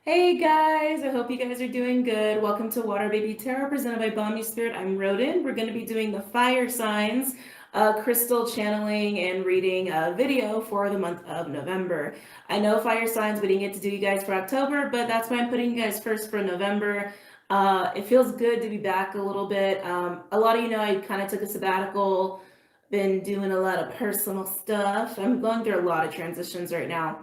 Hey guys, I hope you guys are doing good. Welcome to WaterBaby Tarot presented by Bomispirit. I'm Rodin. We're going to be doing the fire signs, crystal channeling and reading video for the month of November. I know fire signs we didn't get to do you guys for October, but that's why I'm putting you guys first for November. It feels good to be back a little bit. A lot of you know I kind of took a sabbatical, been doing a lot of personal stuff. I'm going through a lot of transitions right now.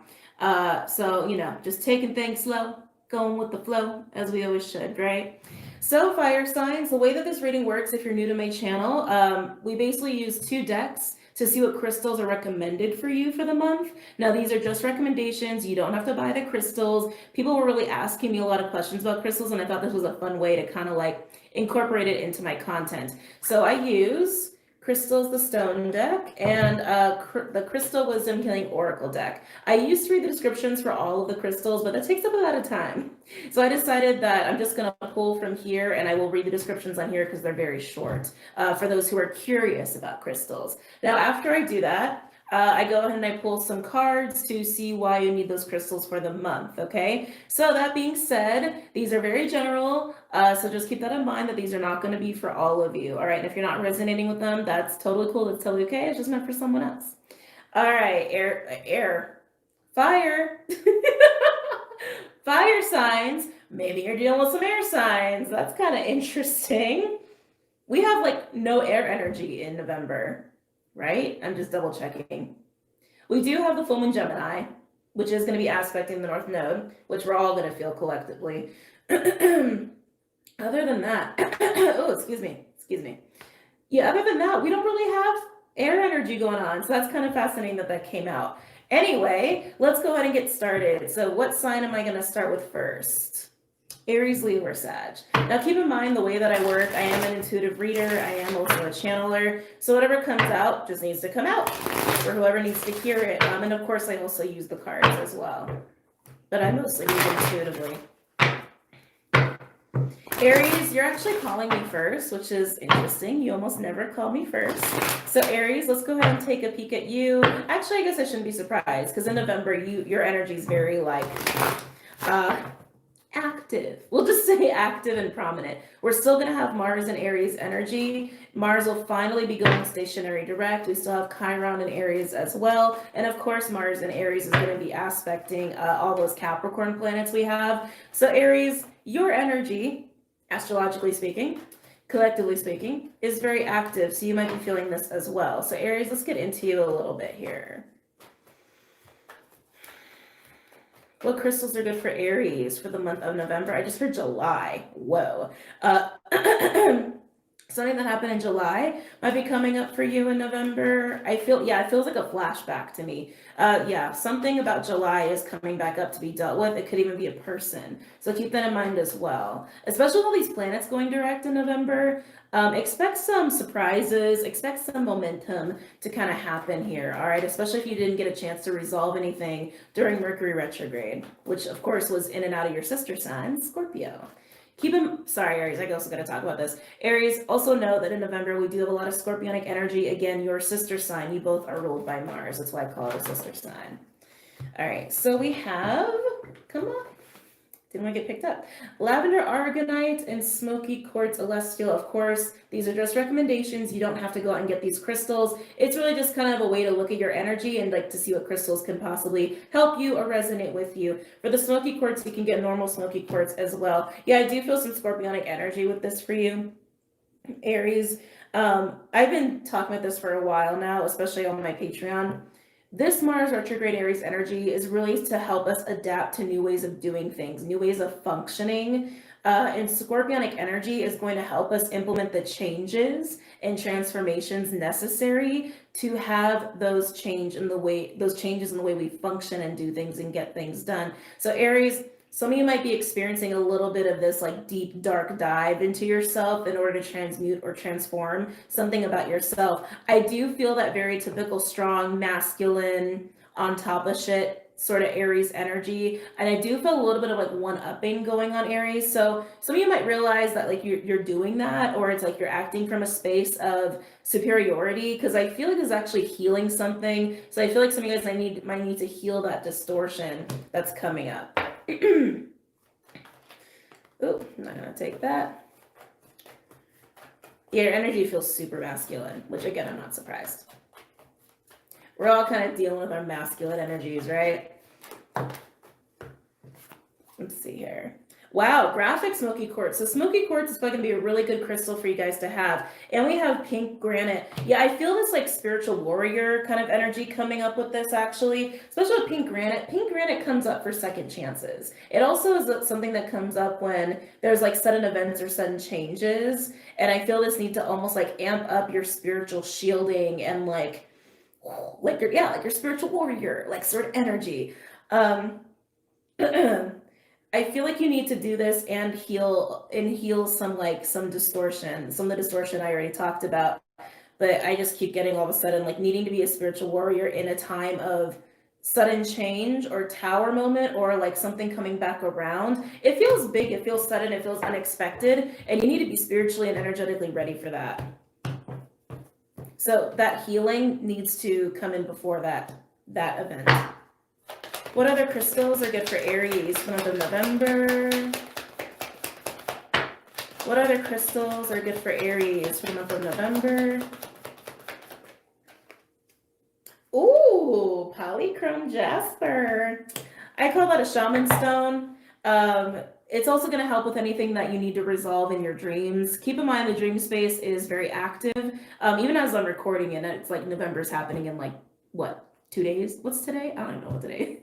Just taking things slow, going with the flow, as we always should, right? So, fire signs, the way that this reading works, if you're new to my channel, we basically use two decks to see what crystals are recommended for you for the month. Now, these are just recommendations. You don't have to buy the crystals. People were really asking me a lot of questions about crystals, and I thought this was a fun way to kind of like incorporate it into my content. So, I use Crystals, the Stone deck, and the Crystal Wisdom Healing Oracle deck. I used to read the descriptions for all of the crystals, but that takes up a lot of time. So I decided that I'm just going to pull from here, and I will read the descriptions on here because they're very short for those who are curious about crystals. Now, after I do that, I go ahead and I pull some cards to see why you need those crystals for the month, okay? So that being said, these are very general, so just keep that in mind that these are not going to be for all of you, all right? And if you're not resonating with them, that's totally cool, that's totally okay, it's just meant for someone else. All right, fire. Fire signs, maybe you're dealing with some air signs, that's kind of interesting. We have like no air energy in November, right? I'm just double checking. We do have the full moon Gemini, which is going to be aspecting the North Node, which we're all going to feel collectively. Other than that, oh, excuse me. Yeah, other than that, we don't really have air energy going on. So that's kind of fascinating that came out. Anyway, let's go ahead and get started. So what sign am I going to start with first? Aries, Leo, or Sag. Now keep in mind the way that I work, I am an intuitive reader, I am also a channeler, so whatever comes out just needs to come out for whoever needs to hear it. And of course I also use the cards as well, but I mostly read intuitively. Aries, you're actually calling me first, which is interesting. You almost never call me first. So Aries, let's go ahead and take a peek at you. Actually, I guess I shouldn't be surprised because in November, your energy is very like active. We'll just say active and prominent. We're still going to have Mars and Aries energy. Mars will finally be going stationary direct. We still have Chiron and Aries as well. And of course, Mars and Aries is going to be aspecting all those Capricorn planets we have. So Aries, your energy, astrologically speaking, collectively speaking, is very active. So you might be feeling this as well. So Aries, let's get into you a little bit here. What crystals are good for Aries for the month of November? I just heard July. Whoa. Something that happened in July might be coming up for you in November. It feels like a flashback to me. Something about July is coming back up to be dealt with. It could even be a person. So keep that in mind as well. Especially with all these planets going direct in November. Expect some surprises, expect some momentum to kind of happen here, all right? Especially if you didn't get a chance to resolve anything during Mercury retrograde, which of course was in and out of your sister sign, Scorpio. Sorry, Aries, I also got to talk about this. Aries, also know that in November we do have a lot of scorpionic energy. Again, your sister sign, you both are ruled by Mars. That's why I call it a sister sign. All right, so we have, come on. Didn't want to get picked up. Lavender Aragonite and Smoky Quartz Celestial, of course. These are just recommendations. You don't have to go out and get these crystals. It's really just kind of a way to look at your energy and like to see what crystals can possibly help you or resonate with you. For the Smoky Quartz, you can get normal Smoky Quartz as well. Yeah, I do feel some scorpionic energy with this for you, Aries. I've been talking about this for a while now, especially on my Patreon. This Mars retrograde Aries energy is really to help us adapt to new ways of doing things, new ways of functioning. And Scorpionic energy is going to help us implement the changes and transformations necessary to have those changes in the way we function and do things and get things done. So Aries, some of you might be experiencing a little bit of this like deep, dark dive into yourself in order to transmute or transform something about yourself. I do feel that very typical, strong, masculine, on top of shit sort of Aries energy. And I do feel a little bit of like one-upping going on, Aries. So some of you might realize that like you're doing that, or it's like you're acting from a space of superiority, because I feel like it's actually healing something. So I feel like some of you guys might need to heal that distortion that's coming up. Ooh, I'm not gonna take that. Yeah, your energy feels super masculine, which again, I'm not surprised. We're all kind of dealing with our masculine energies, right? Let's see here. Wow, graphic smoky quartz. So smoky quartz is going to be a really good crystal for you guys to have. And we have pink granite. Yeah, I feel this like spiritual warrior kind of energy coming up with this actually, especially with pink granite. Pink granite comes up for second chances. It also is something that comes up when there's like sudden events or sudden changes. And I feel this need to almost like amp up your spiritual shielding and like your spiritual warrior, like sort of energy. I feel like you need to do this and heal some distortion. Some of the distortion I already talked about, but I just keep getting all of a sudden like needing to be a spiritual warrior in a time of sudden change or tower moment or like something coming back around. It feels big, it feels sudden, it feels unexpected, and you need to be spiritually and energetically ready for that. So that healing needs to come in before that event. What other crystals are good for Aries for the month of November? What other crystals are good for Aries for the month of November? Ooh, polychrome jasper. I call that a shaman stone. It's also going to help with anything that you need to resolve in your dreams. Keep in mind the dream space is very active. Even as I'm recording it, it's like November's happening in like, what, 2 days? What's today? I don't even know what today is.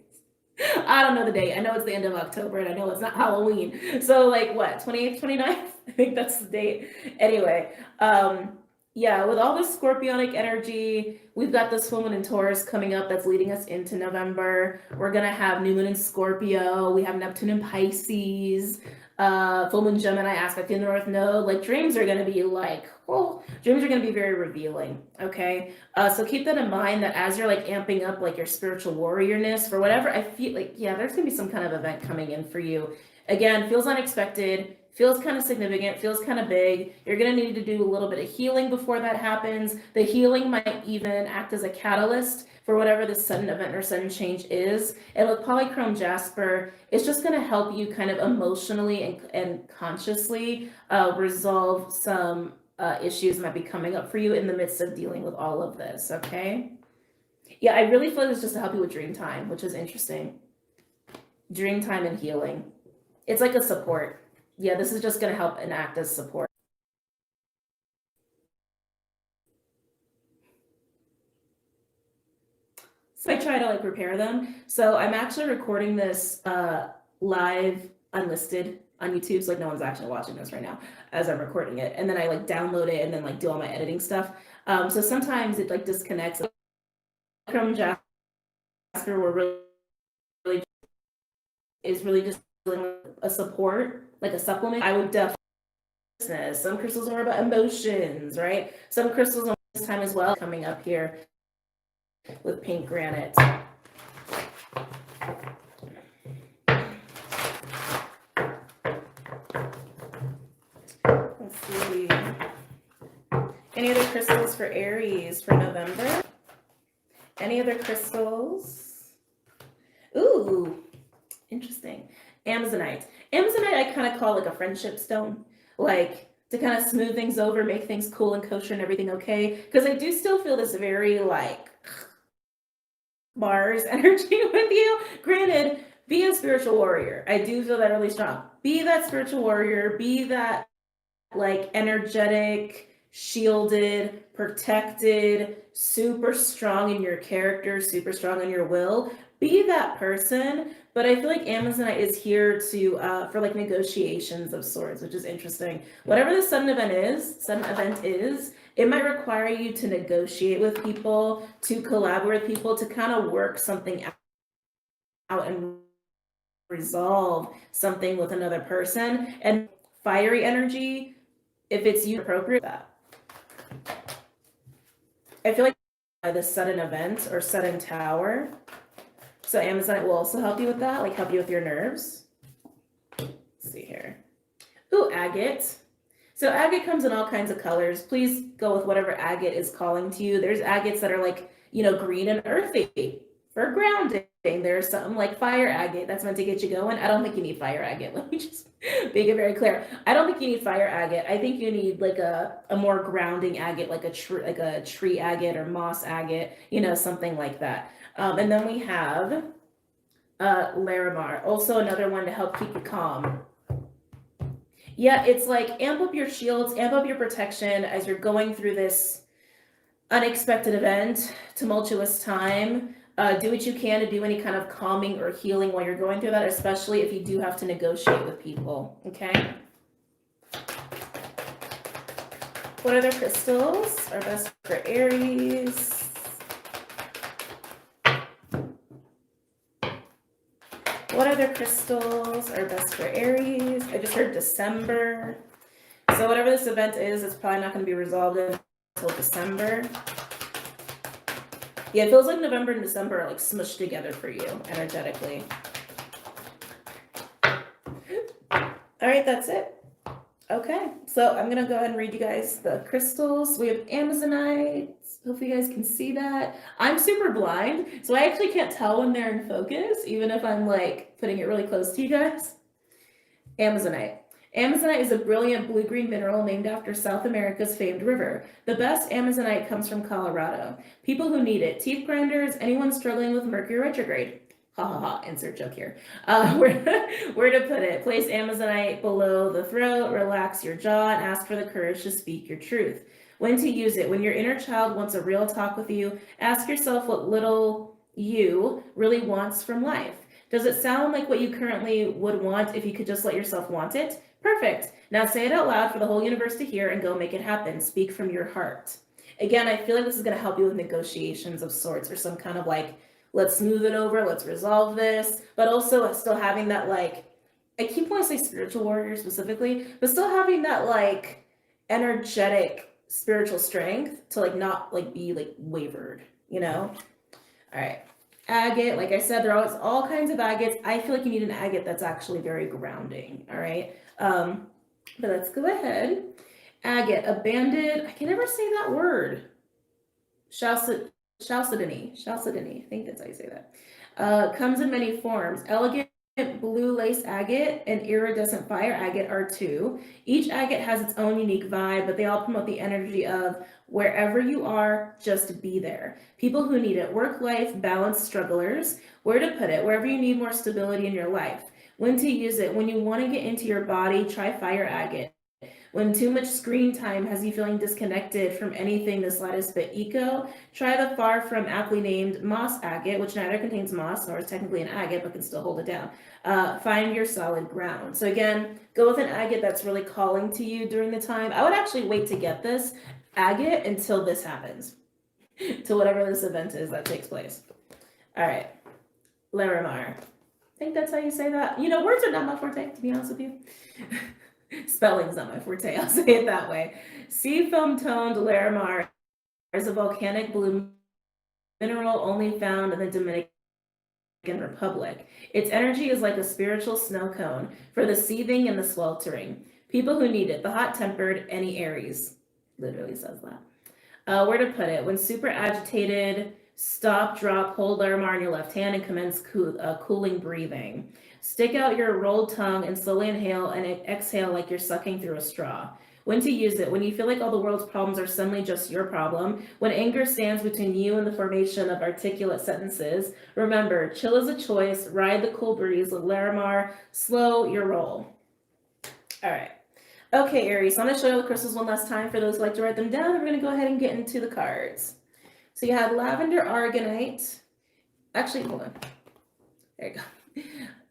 I don't know the date. I know it's the end of October and I know it's not Halloween. So like what, 28th, 29th? I think that's the date. Anyway, yeah, with all this scorpionic energy, we've got this full moon in Taurus coming up that's leading us into November. We're going to have new moon in Scorpio. We have Neptune in Pisces, full moon Gemini aspect in the North Node. Like dreams are going to be like, dreams are going to be very revealing. Okay. So keep that in mind that as you're like amping up like your spiritual warriorness for whatever, I feel like, yeah, there's going to be some kind of event coming in for you. Again, feels unexpected. Feels kind of significant, feels kind of big. You're going to need to do a little bit of healing before that happens. The healing might even act as a catalyst for whatever the sudden event or sudden change is. And with polychrome jasper, it's just going to help you kind of emotionally and consciously resolve some issues that might be coming up for you in the midst of dealing with all of this, okay? Yeah, I really feel like it's just to help you with dream time, which is interesting. Dream time and healing. It's like a support. Yeah, this is just going to help and act as support. So I try to like repair them. So I'm actually recording this live unlisted on YouTube. So like no one's actually watching this right now as I'm recording it. And then I like download it and then like do all my editing stuff. So sometimes it like disconnects. Chrome Jasper is really just a support, like a supplement. I would definitely some crystals are about emotions, right? Some crystals on this time as well coming up here with pink granite. Let's see. Any other crystals for Aries for November? Any other crystals? Ooh, interesting. Amazonite. Amazonite I kind of call like a friendship stone, like to kind of smooth things over, make things cool and kosher and everything okay. Because I do still feel this very like Mars energy with you. Granted, be a spiritual warrior. I do feel that really strong. Be that spiritual warrior. Be that like energetic, shielded, protected, super strong in your character, super strong in your will. Be that person. But I feel like Amazonite is here to for like negotiations of sorts, which is interesting. Whatever the sudden event is, it might require you to negotiate with people, to collaborate with people, to kind of work something out and resolve something with another person. And fiery energy, if it's you appropriate, that. I feel like this sudden event or sudden tower. So Amazonite will also help you with that, like help you with your nerves. Let's see here. Ooh, agate. So agate comes in all kinds of colors. Please go with whatever agate is calling to you. There's agates that are like, green and earthy. For grounding, there's something like fire agate that's meant to get you going. I don't think you need fire agate. Let me just make it very clear. I don't think you need fire agate. I think you need like a more grounding agate, like a tree agate or moss agate, you know, something like that. And then we have Larimar, also another one to help keep you calm. Yeah, it's like amp up your shields, amp up your protection as you're going through this unexpected event, tumultuous time. Do what you can to do any kind of calming or healing while you're going through that, especially if you do have to negotiate with people, okay? What other crystals are best for Aries? What other crystals are best for Aries? I just heard December. So whatever this event is, it's probably not going to be resolved until December. Yeah, it feels like November and December are like smushed together for you energetically. All right, that's it. Okay, so I'm gonna go ahead and read you guys the crystals. We have Amazonite. Hopefully you guys can see that. I'm super blind, so I actually can't tell when they're in focus, even if I'm like putting it really close to you guys. Amazonite. Amazonite is a brilliant blue-green mineral named after South America's famed river. The best Amazonite comes from Colorado. People who need it, teeth grinders, anyone struggling with Mercury retrograde. Ha ha ha, insert joke here. Where to put it? Place Amazonite below the throat, relax your jaw, and ask for the courage to speak your truth. When to use it? When your inner child wants a real talk with you, ask yourself what little you really wants from life. Does it sound like what you currently would want if you could just let yourself want it? Perfect. Now say it out loud for the whole universe to hear and go make it happen. Speak from your heart. Again, I feel like this is going to help you with negotiations of sorts or some kind of like, let's smooth it over, let's resolve this, but also still having that like, I keep wanting to say spiritual warrior specifically, but still having that like energetic spiritual strength to like not like be like wavered, you know? All right. Agate, like I said, there are all kinds of agates. I feel like you need an agate that's actually very grounding, all right? But let's go ahead. Agate, a banded, I can never say that word. Chalcedony, I think that's how you say that. Comes in many forms. Elegant blue lace agate and iridescent fire agate are two. Each agate has its own unique vibe, but they all promote the energy of wherever you are, just be there. People who need it, work-life balance strugglers. Where to put it? Wherever you need more stability in your life. When to use it? When you want to get into your body, try fire agate. When too much screen time has you feeling disconnected from anything the slightest bit eco, try the far from aptly named moss agate, which neither contains moss nor is technically an agate, but can still hold it down. Find your solid ground. So again, go with an agate that's really calling to you during the time. I would actually wait to get this agate until this happens, to whatever this event is that takes place. All right, Larimar. I think that's how you say that. You know, words are not my forte, to be honest with you. Spelling's not my forte, I'll say it that way. Sea foam toned Larimar is a volcanic blue mineral only found in the Dominican Republic. Its energy is like a spiritual snow cone for the seething and the sweltering. People who need it, the hot-tempered, any Aries. Literally says that. Where to put it? When super agitated, stop, drop, hold Larimar in your left hand and commence cooling breathing. Stick out your rolled tongue and slowly inhale and exhale like you're sucking through a straw. When to use it? When you feel like all the world's problems are suddenly just your problem. When anger stands between you and the formation of articulate sentences. Remember, chill is a choice. Ride the cool breeze with Larimar. Slow your roll. All right. Okay, Aries, so I'm going to show you the crystals one last time for those who like to write them down. We're going to go ahead and get into the cards. So you have lavender aragonite. Actually, hold on. There you go.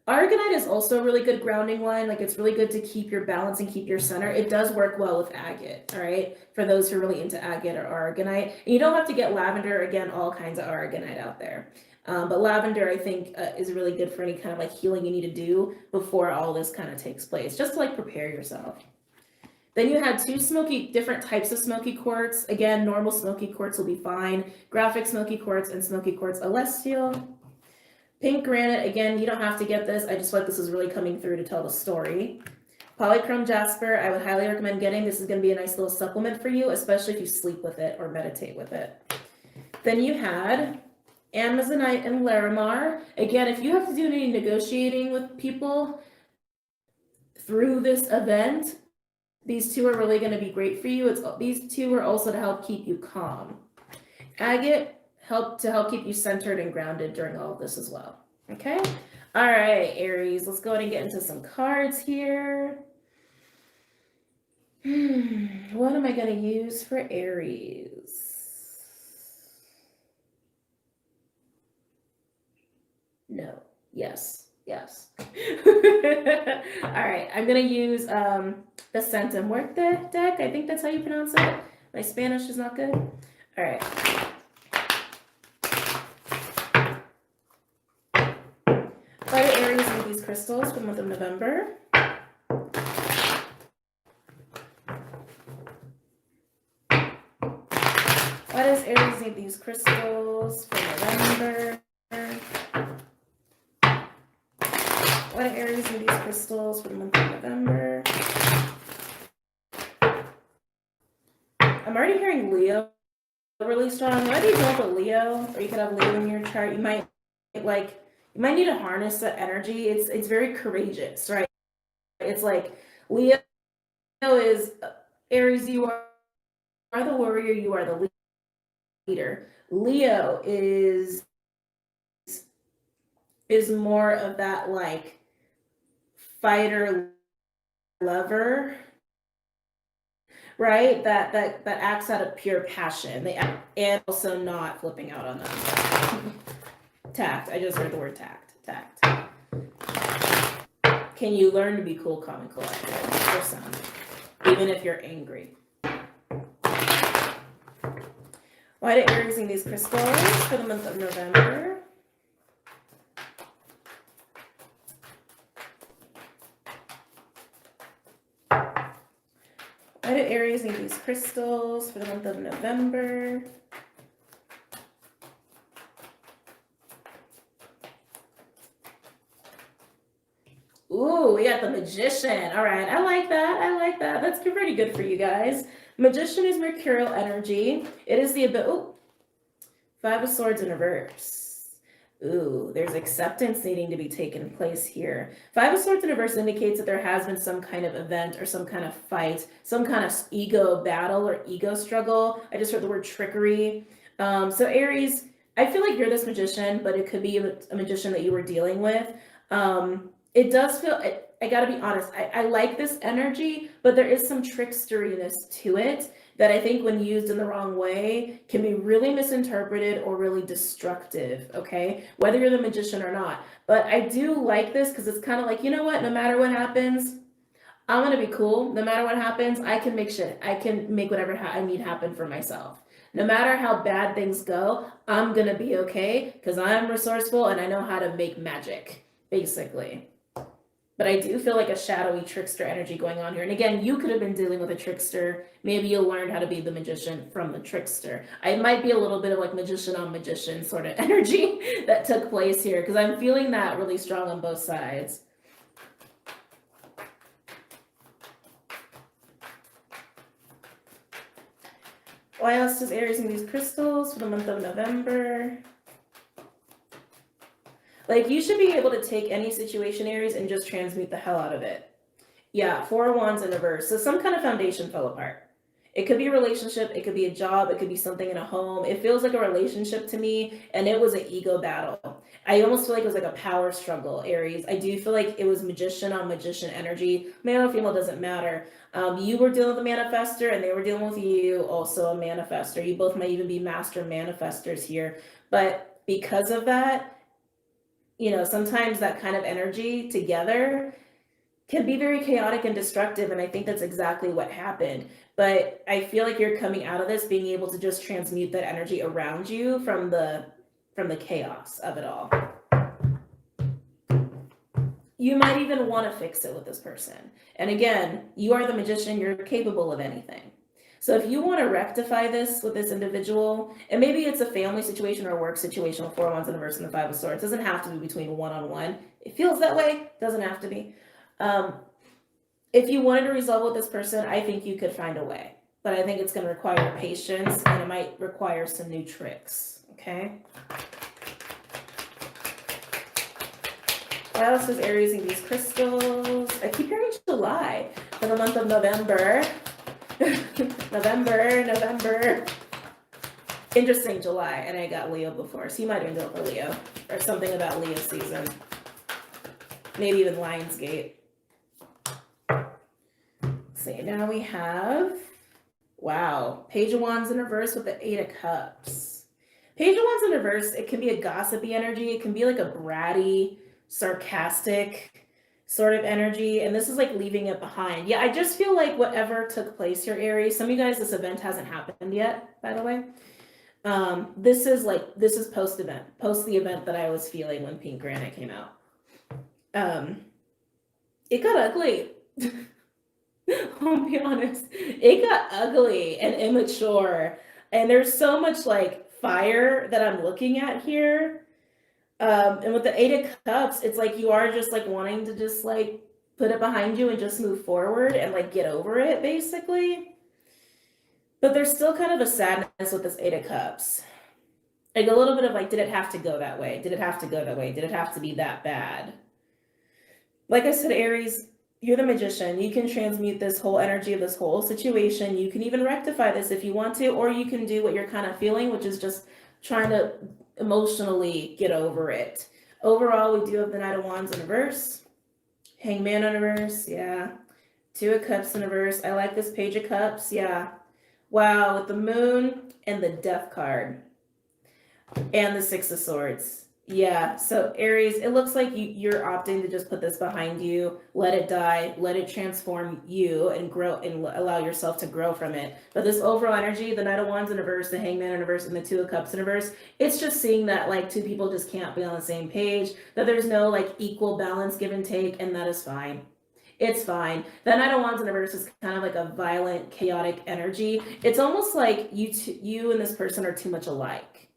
Aragonite is also a really good grounding one. Like it's really good to keep your balance and keep your center. It does work well with agate, all right? For those who are really into agate or aragonite. And you don't have to get lavender, again, all kinds of aragonite out there. But lavender, I think, is really good for any kind of like healing you need to do before all this kind of takes place, just to like prepare yourself. Then you had two different types of smoky quartz. Again, normal smoky quartz will be fine. Graphic smoky quartz and smoky quartz celestial. Pink granite, again, you don't have to get this. I just feel like this is really coming through to tell the story. Polychrome jasper, I would highly recommend getting. This is going to be a nice little supplement for you, especially if you sleep with it or meditate with it. Then you had Amazonite and Larimar. Again, if you have to do any negotiating with people through this event, these two are really going to be great for you. These two are also to help keep you calm. Agate help keep you centered and grounded during all of this as well. Okay? All right, Aries, let's go ahead and get into some cards here. What am I going to use for Aries? No. Yes. Yes. All right, I'm going to use the Santa Muerte deck. I think that's how you pronounce it. My Spanish is not good. All right. Why do Aries need these crystals for the month of November? Why does Aries need these crystals for November? Why do Aries need these crystals for the month of November? I'm already hearing Leo really strong. Why do you go with Leo? Or you could have Leo in your chart. You might need to harness that energy. It's very courageous, right? It's like Leo is Aries, you are the warrior, you are the leader. Leo is more of that like fighter lover, right? That acts out of pure passion. And also not flipping out on them. Tact. I just heard the word tact. Can you learn to be cool, calm, and collected for some, even if you're angry? Why do Aries need these crystals for the month of November? Why do Aries need these crystals for the month of November? Ooh, we got the Magician. All right, I like that. That's pretty good for you guys. Magician is mercurial energy. It is the Five of Swords in reverse. Ooh, there's acceptance needing to be taken place here. Five of Swords in reverse indicates that there has been some kind of event or some kind of fight, some kind of ego battle or ego struggle. I just heard the word trickery. So Aries, I feel like you're this magician, but it could be a magician that you were dealing with. It does feel, I gotta be honest, I like this energy, but there is some tricksteriness to it that I think when used in the wrong way can be really misinterpreted or really destructive, okay? Whether you're the magician or not. But I do like this because it's kind of like, you know what, no matter what happens, I'm gonna be cool. No matter what happens, I can make whatever I need happen for myself. No matter how bad things go, I'm gonna be okay because I'm resourceful and I know how to make magic, basically. But I do feel like a shadowy trickster energy going on here. And again, you could have been dealing with a trickster. Maybe you learned how to be the magician from the trickster. I might be a little bit of like magician on magician sort of energy that took place here because I'm feeling that really strong on both sides. Why else does Aries need these crystals for the month of November? Like, you should be able to take any situation, Aries, and just transmute the hell out of it. Yeah, Four of Wands in reverse. So some kind of foundation fell apart. It could be a relationship. It could be a job. It could be something in a home. It feels like a relationship to me, and it was an ego battle. I almost feel like it was like a power struggle, Aries. I do feel like it was magician on magician energy. Male or female doesn't matter. You were dealing with a manifester, and they were dealing with you, also a manifester. You both might even be master manifestors here. But because of that, you know, sometimes that kind of energy together can be very chaotic and destructive, and I think that's exactly what happened. But I feel like you're coming out of this being able to just transmute that energy around you from the chaos of it all. You might even want to fix it with this person. And again, you are the magician, you're capable of anything. So if you want to rectify this with this individual, and maybe it's a family situation or a work situation with Four of Wands in reverse and the Five of Swords, it doesn't have to be between one-on-one. It feels that way, doesn't have to be. If you wanted to resolve with this person, I think you could find a way. But I think it's going to require patience, and it might require some new tricks, okay? Why else is Aries in these crystals? I keep hearing July for the month of November. November. Interesting, July, and I got Leo before, so you might have been doing for Leo, or something about Leo season. Maybe even Lionsgate. Let's see, now we have, wow, Page of Wands in reverse with the Eight of Cups. Page of Wands in reverse, it can be a gossipy energy, it can be like a bratty, sarcastic sort of energy, and this is like leaving it behind. Yeah, I just feel like whatever took place here, Aries, some of you guys, this event hasn't happened yet, by the way. This is post the event that I was feeling when Pink Granite came out. It got ugly. I'll be honest. It got ugly and immature. And there's so much like fire that I'm looking at here. And with the Eight of Cups, it's like you are just like wanting to just like put it behind you and just move forward and like get over it, basically. But there's still kind of a sadness with this Eight of Cups. Like a little bit of like, did it have to go that way? Did it have to go that way? Did it have to be that bad? Like I said, Aries, you're the magician. You can transmute this whole energy of this whole situation. You can even rectify this if you want to, or you can do what you're kind of feeling, which is just trying to emotionally get over it. Overall, we do have the Knight of Wands in reverse. Hangman in reverse, yeah. Two of Cups in reverse. I like this Page of Cups, yeah. Wow, with the Moon and the Death card. And the Six of Swords. Yeah, so Aries, it looks like you're opting to just put this behind you, let it die, let it transform you and grow and allow yourself to grow from it. But this overall energy, the Knight of Wands in reverse, the Hangman in reverse, and the Two of Cups in reverse, it's just seeing that like two people just can't be on the same page, that there's no like equal balance, give and take, and that is fine. It's fine. The Knight of Wands in reverse is kind of like a violent, chaotic energy. It's almost like you and this person are too much alike.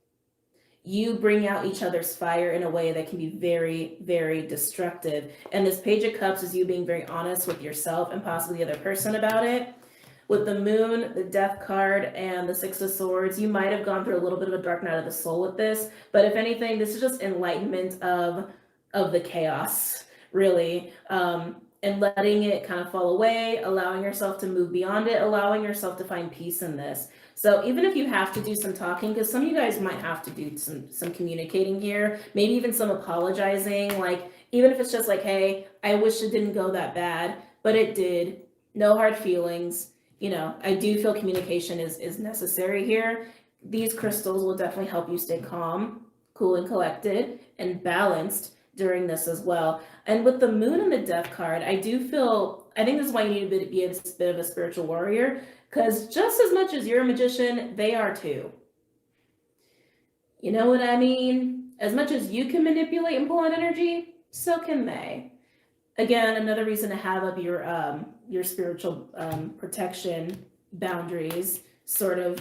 You bring out each other's fire in a way that can be very, very destructive. And this Page of Cups is you being very honest with yourself and possibly the other person about it. With the Moon, the Death card, and the Six of Swords, you might have gone through a little bit of a dark night of the soul with this. But if anything, this is just enlightenment of the chaos, really. And letting it kind of fall away, allowing yourself to move beyond it, allowing yourself to find peace in this. So even if you have to do some talking, because some of you guys might have to do some communicating here, maybe even some apologizing, like even if it's just like, hey, I wish it didn't go that bad, but it did. No hard feelings. You know, I do feel communication is necessary here. These crystals will definitely help you stay calm, cool and collected, and balanced during this as well. And with the Moon and the Death card, I think this is why you need to be a bit of a spiritual warrior, because just as much as you're a magician, they are too. You know what I mean? As much as you can manipulate and pull in energy, so can they. Again, another reason to have up your spiritual protection boundaries sort of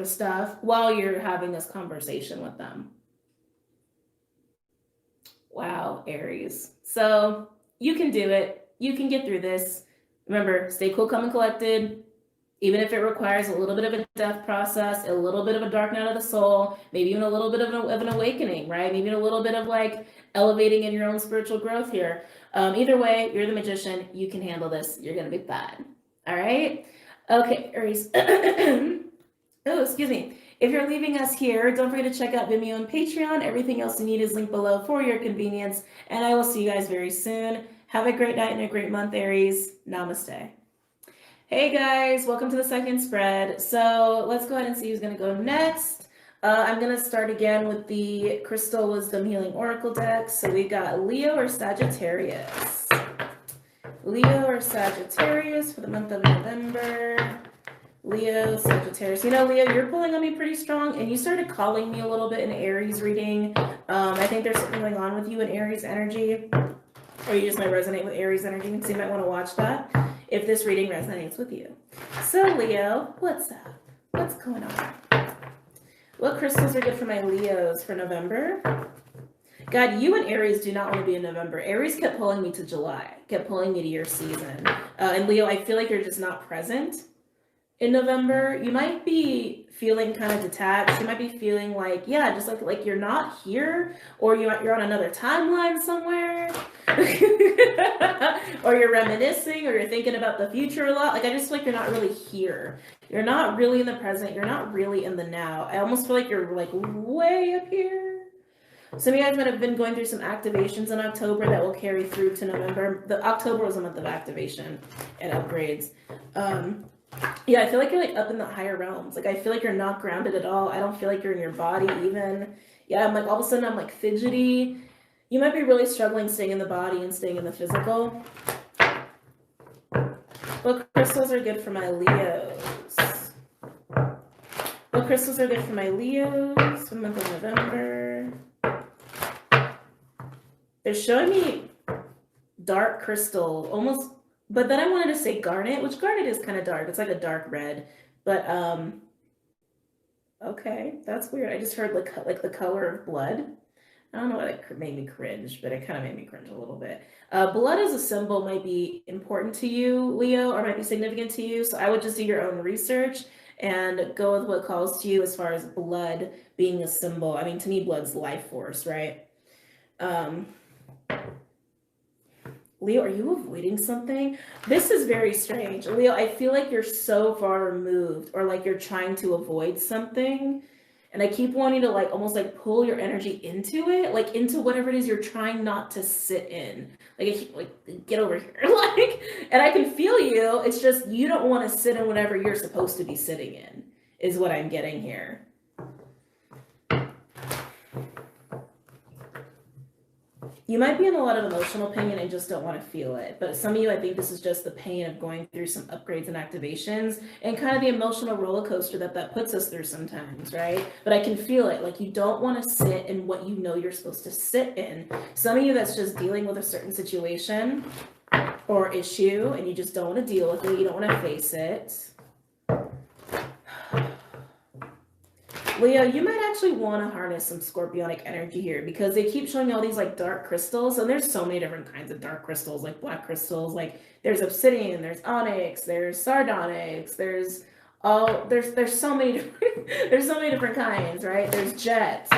stuff while you're having this conversation with them. Wow, Aries. So you can do it. You can get through this. Remember, stay cool, calm, and collected. Even if it requires a little bit of a death process, a little bit of a dark night of the soul, maybe even a little bit of an awakening, right? Maybe a little bit of like elevating in your own spiritual growth here. Either way, you're the magician. You can handle this. You're going to be fine. All right? Okay, Aries. Oh, excuse me. If you're leaving us here, don't forget to check out Vimeo and Patreon. Everything else you need is linked below for your convenience. And I will see you guys very soon. Have a great night and a great month, Aries. Namaste. Hey guys, welcome to the second spread. So let's go ahead and see who's going to go next. I'm going to start again with the Crystal Wisdom Healing Oracle deck. So we got Leo or Sagittarius. Leo or Sagittarius for the month of November. Leo, Sagittarius. You know, Leo, you're pulling on me pretty strong, and you started calling me a little bit in Aries reading. I think there's something going on with you in Aries energy, or you just might resonate with Aries energy, so you might want to watch that if this reading resonates with you. So, Leo, what's up? What's going on? What crystals are good for my Leos for November? God, you and Aries do not want to be in November. Aries kept pulling me to July, kept pulling me to your season. And Leo, I feel like you're just not present. In November, you might be feeling kind of detached. You might be feeling like, yeah, just like you're not here, or you're on another timeline somewhere, or you're reminiscing, or you're thinking about the future a lot. Like I just feel like you're not really here. You're not really in the present. You're not really in the now. I almost feel like you're like way up here. Some of you guys might have been going through some activations in October that will carry through to November. The October was a month of activation and upgrades. Yeah, I feel like you're like up in the higher realms. Like I feel like you're not grounded at all. I don't feel like you're in your body even. Yeah, I'm like all of a sudden I'm like fidgety. You might be really struggling staying in the body and staying in the physical. What crystals are good for my Leos? What crystals are good for my Leos for the month of November? They're showing me dark crystal, almost, but then I wanted to say garnet, which garnet is kind of dark. It's like a dark red, but okay, that's weird. I just heard like the color of blood. I don't know why that made me cringe, but it kind of made me cringe a little bit. Blood as a symbol might be important to you, Leo, or might be significant to you. So I would just do your own research and go with what calls to you as far as blood being a symbol. I mean, to me, blood's life force, right? Leo, are you avoiding something? This is very strange. Leo, I feel like you're so far removed, or like you're trying to avoid something. And I keep wanting to like almost like pull your energy into it, like into whatever it is you're trying not to sit in. Like I keep like, get over here. Like, and I can feel you. It's just you don't want to sit in whatever you're supposed to be sitting in, is what I'm getting here. You might be in a lot of emotional pain and just don't want to feel it. But some of you, I think this is just the pain of going through some upgrades and activations and kind of the emotional roller coaster that puts us through sometimes, right? But I can feel it. Like you don't want to sit in what you know you're supposed to sit in. Some of you, that's just dealing with a certain situation or issue and you just don't want to deal with it. You don't want to face it. Leo, you might actually want to harness some scorpionic energy here because they keep showing all these like dark crystals, and there's so many different kinds of dark crystals, like black crystals, like there's obsidian, there's onyx, there's sardonyx, there's so many different, there's so many different kinds, right? There's jet,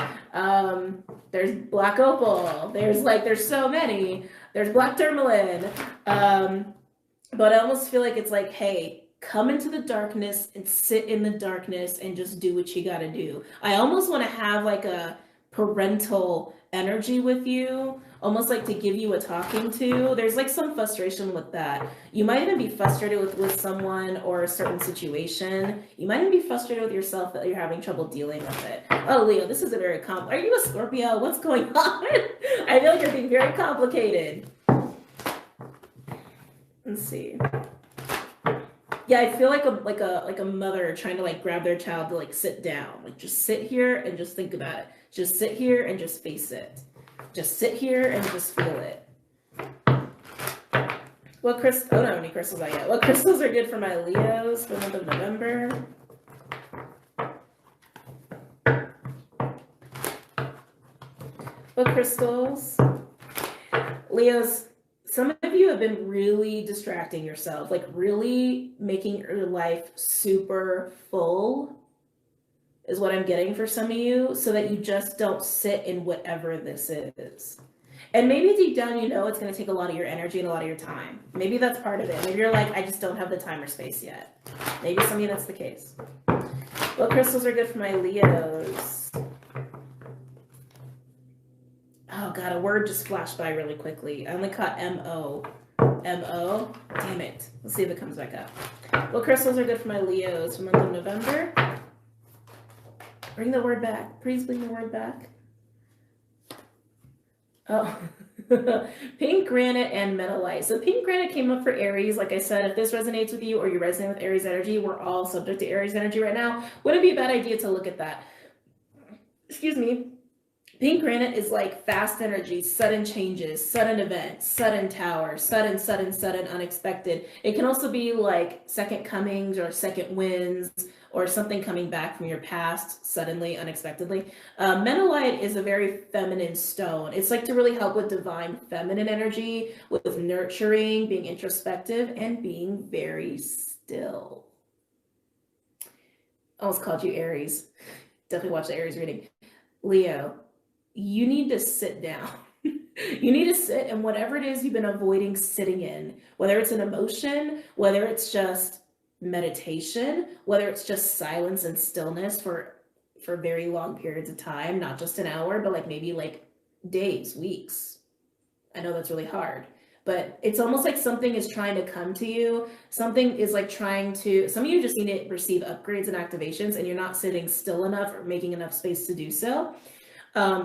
there's black opal, there's so many, there's black tourmaline, but I almost feel like it's like, hey, come into the darkness and sit in the darkness and just do what you got to do. I almost want to have like a parental energy with you, almost like to give you a talking to. There's like some frustration with that. You might even be frustrated with someone or a certain situation. You might even be frustrated with yourself that you're having trouble dealing with it. Oh, Leo, this is a very are you a Scorpio? What's going on? I feel like you're being very complicated. Let's see. Yeah, I feel like a mother trying to like grab their child to like sit down, like just sit here and just think about it. Just sit here and just face it. Just sit here and just feel it. What crystal? Oh, I don't have any crystals out yet. What crystals are good for my Leos for the month of November? What crystals? Leos. Some of you have been really distracting yourself, like really making your life super full is what I'm getting for some of you, so that you just don't sit in whatever this is. And maybe deep down, you know, it's going to take a lot of your energy and a lot of your time. Maybe that's part of it. Maybe you're like, I just don't have the time or space yet. Maybe some of you that's the case. What crystals are good for my Leos? Oh God, a word just flashed by really quickly. I only caught M-O. M-O? Damn it. Let's see if it comes back up. What crystals are good for my Leos for the month of November? Bring the word back. Please bring the word back. Oh. Pink granite and metallite. So pink granite came up for Aries. Like I said, if this resonates with you or you resonate with Aries energy, we're all subject to Aries energy right now. Wouldn't it be a bad idea to look at that? Excuse me. Pink granite is like fast energy, sudden changes, sudden events, sudden tower, sudden, unexpected. It can also be like second comings or second wins or something coming back from your past suddenly, unexpectedly. Metallite is a very feminine stone. It's like to really help with divine feminine energy, with nurturing, being introspective, and being very still. almost called you Aries. Definitely watch the Aries reading. Leo, you need to sit down. You need to sit in whatever it is you've been avoiding sitting in, whether it's an emotion, whether it's just meditation, whether it's just silence and stillness for very long periods of time, not just an hour, but like maybe like days, weeks. I know that's really hard, but it's almost like something is trying to come to you. Something is like trying to, some of you just need to receive upgrades and activations, and you're not sitting still enough or making enough space to do so.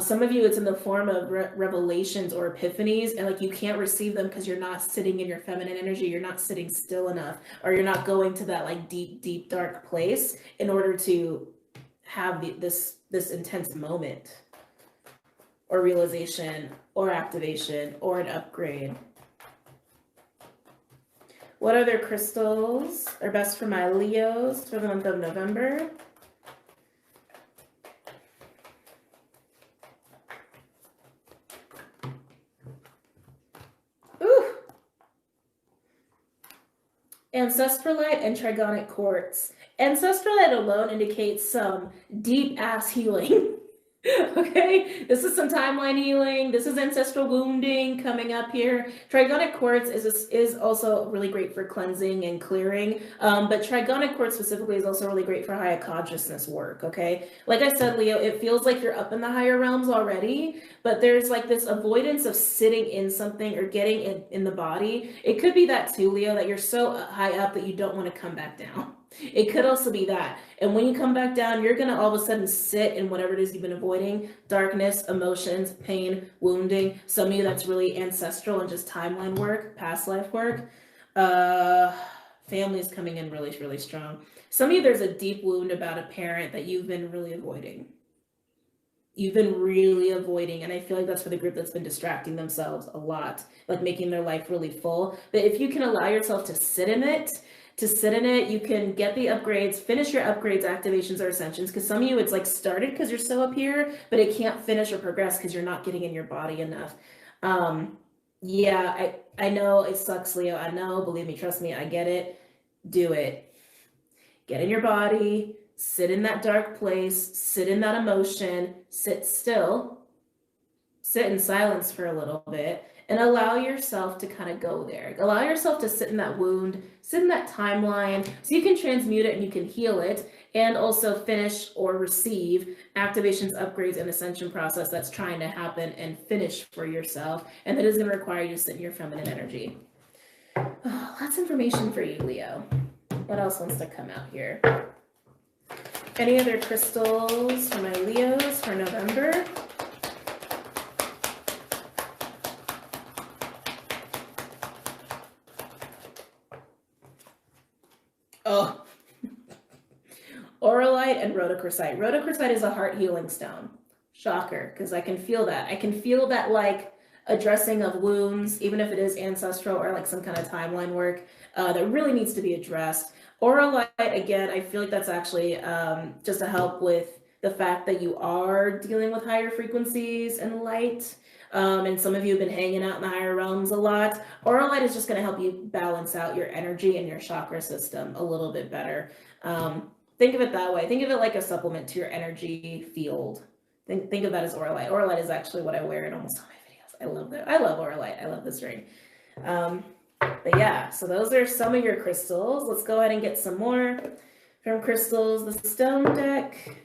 Some of you, it's in the form of revelations or epiphanies, and like you can't receive them because you're not sitting in your feminine energy. You're not sitting still enough, or you're not going to that like deep, dark place in order to have this intense moment or realization or activation or an upgrade. What other crystals are best for my Leos for the month of November? Ancestralite and Trigonic Quartz. Ancestralite alone indicates some deep ass healing. Okay, this is some timeline healing. This is ancestral wounding coming up here. Trigonic Quartz is also really great for cleansing and clearing. But Trigonic Quartz specifically is also really great for higher consciousness work. Okay, like I said, Leo, it feels like you're up in the higher realms already, but there's like this avoidance of sitting in something or getting in the body. It could be that too, Leo, that you're so high up that you don't want to come back down. It could also be that. And when you come back down, you're going to all of a sudden sit in whatever it is you've been avoiding: darkness, emotions, pain, wounding. Some of you, that's really ancestral and just timeline work, past life work. Family is coming in really, really strong. Some of you, there's a deep wound about a parent that you've been really avoiding. You've been really avoiding, and I feel like that's for the group that's been distracting themselves a lot, like making their life really full. But if you can allow yourself to sit in it, you can get the upgrades, finish your upgrades, activations, or ascensions, because some of you, it's like started because you're so up here, but it can't finish or progress because you're not getting in your body enough. Yeah, I know it sucks, Leo. I know, believe me, trust me, I get it. Do it. Get in your body, sit in that dark place, sit in that emotion, sit still, sit in silence for a little bit, and allow yourself to kind of go there. Allow yourself to sit in that wound, sit in that timeline, so you can transmute it and you can heal it, and also finish or receive activations, upgrades, and ascension process that's trying to happen and finish for yourself, and that is going to require you to sit in your feminine energy. Oh, lots of information for you, Leo. What else wants to come out here? Any other crystals for my Leos for November? Oh, Auralite and rhodochrosite. Rhodochrosite is a heart healing stone. Shocker, because I can feel that. I can feel that like addressing of wounds, even if it is ancestral or like some kind of timeline work that really needs to be addressed. Auralite, again, I feel like that's actually just to help with the fact that you are dealing with higher frequencies and light. And some of you have been hanging out in the higher realms a lot. Auralite is just going to help you balance out your energy and your chakra system a little bit better. Think of it that way. Think of it like a supplement to your energy field. Think of that as Auralite. Auralite is actually what I wear in almost all my videos. I love that. I love Auralite. I love this ring. But yeah, so those are some of your crystals. Let's go ahead and get some more from Crystals, the Stone deck.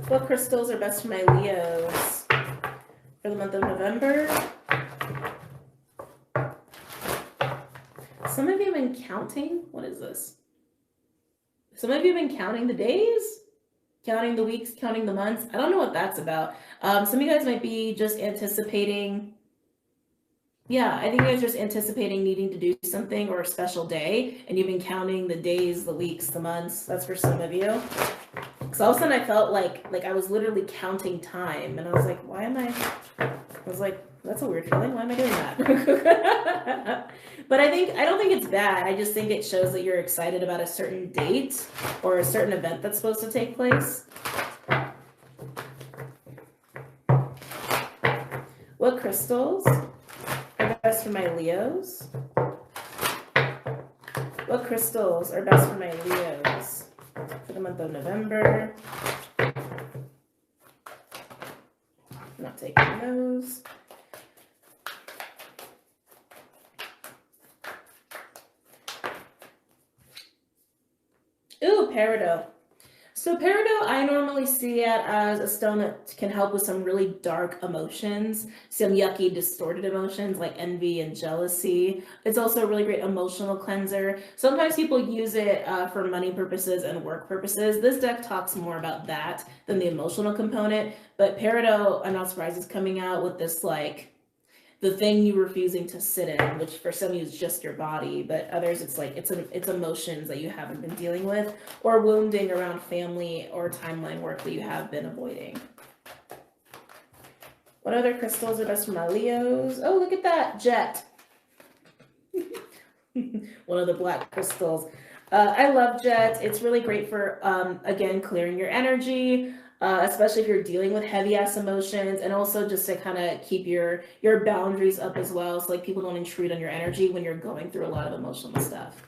What crystals are best for my Leos for the month of November? Some of you have been counting. What is this? Some of you have been counting the days, counting the weeks, counting the months. I don't know what that's about. Some of you guys might be just anticipating. Yeah, I think you guys are just anticipating needing to do something or a special day, and you've been counting the days, the weeks, the months. That's for some of you. Because all of a sudden I felt like I was literally counting time, and I was like, why am I was like, that's a weird feeling. Why am I doing that? But I don't think it's bad. I just think it shows that you're excited about a certain date or a certain event that's supposed to take What crystals are best for my Leos? What crystals are best for my Leos for the month of November? I'm not taking those. Ooh, peridot. So peridot, I normally see it as a stone that can help with some really dark emotions, some yucky, distorted emotions like envy and jealousy. It's also a really great emotional cleanser. Sometimes people use it for money purposes and work purposes. This deck talks more about that than the emotional component, but peridot, I'm not surprised, is coming out with this like the thing you're refusing to sit in, which for some of you is just your body, but others it's like it's emotions that you haven't been dealing with, or wounding around family or timeline work that you have been avoiding. What other crystals are best for my Leos? Oh, look at that, jet. One of the black crystals. I love jet. It's really great for, again, clearing your energy, especially if you're dealing with heavy ass emotions, and also just to kind of keep your boundaries up as well. So like people don't intrude on your energy when you're going through a lot of emotional stuff.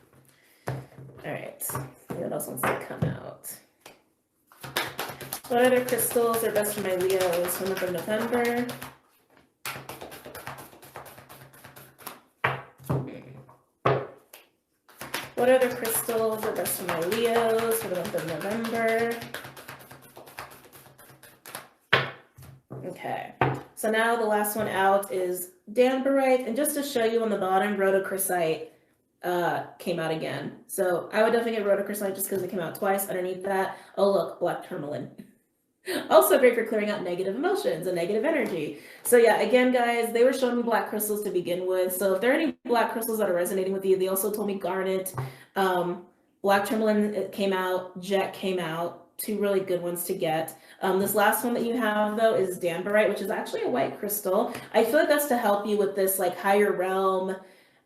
All right, what else wants to come out? What other crystals are best for my Leos for the month of November? What other crystals are best for my Leos for the month of November? Okay, so now the last one out is Danburite, and just to show you on the bottom, rhodochrosite came out again. So I would definitely get rhodochrosite just because it came out twice. Underneath that, oh look, black tourmaline. Also great for clearing out negative emotions and negative energy. So yeah, again, guys, they were showing me black crystals to begin with. So if there are any black crystals that are resonating with you, they also told me garnet, black tourmaline came out, jet came out, two really good ones to get. This last one that you have though is Danburite, which is actually a white crystal. I feel like that's to help you with this like higher realm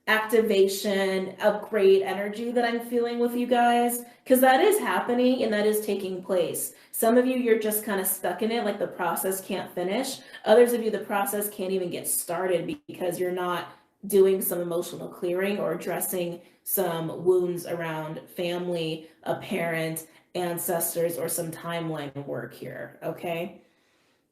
activation, upgrade energy that I'm feeling with you guys, because that is happening and that is taking place. Some of you, you're just kind of stuck in it, like the process can't finish. Others of you, the process can't even get started because you're not doing some emotional clearing or addressing some wounds around family, a parent, ancestors, or some timeline work here, okay?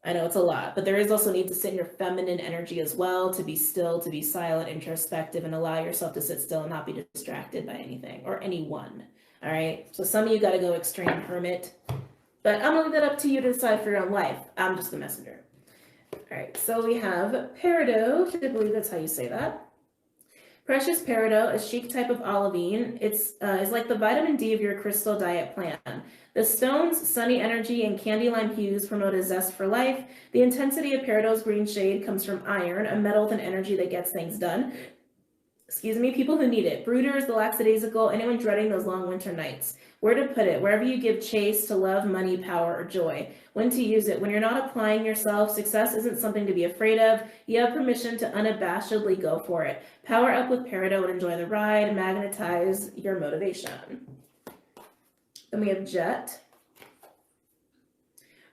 I know it's a lot, but there is also need to sit in your feminine energy as well, to be still, to be silent, introspective, and allow yourself to sit still and not be distracted by anything or anyone, all right? So some of you got to go extreme hermit, but I'm gonna leave that up to you to decide for your own life. I'm just the messenger. All right, so we have peridot, I believe that's how you say that. Precious peridot, a chic type of olivine. It's is like the vitamin D of your crystal diet plan. The stone's sunny energy and candy lime hues promote a zest for life. The intensity of peridot's green shade comes from iron, a metal with an energy that gets things done. Excuse me, people who need it. Brooders, the lackadaisical, anyone dreading those long winter nights. Where to put it? Wherever you give chase to love, money, power, or joy. When to use it? When you're not applying yourself, success isn't something to be afraid of. You have permission to unabashedly go for it. Power up with peridot and enjoy the ride. Magnetize your motivation. Then we have jet.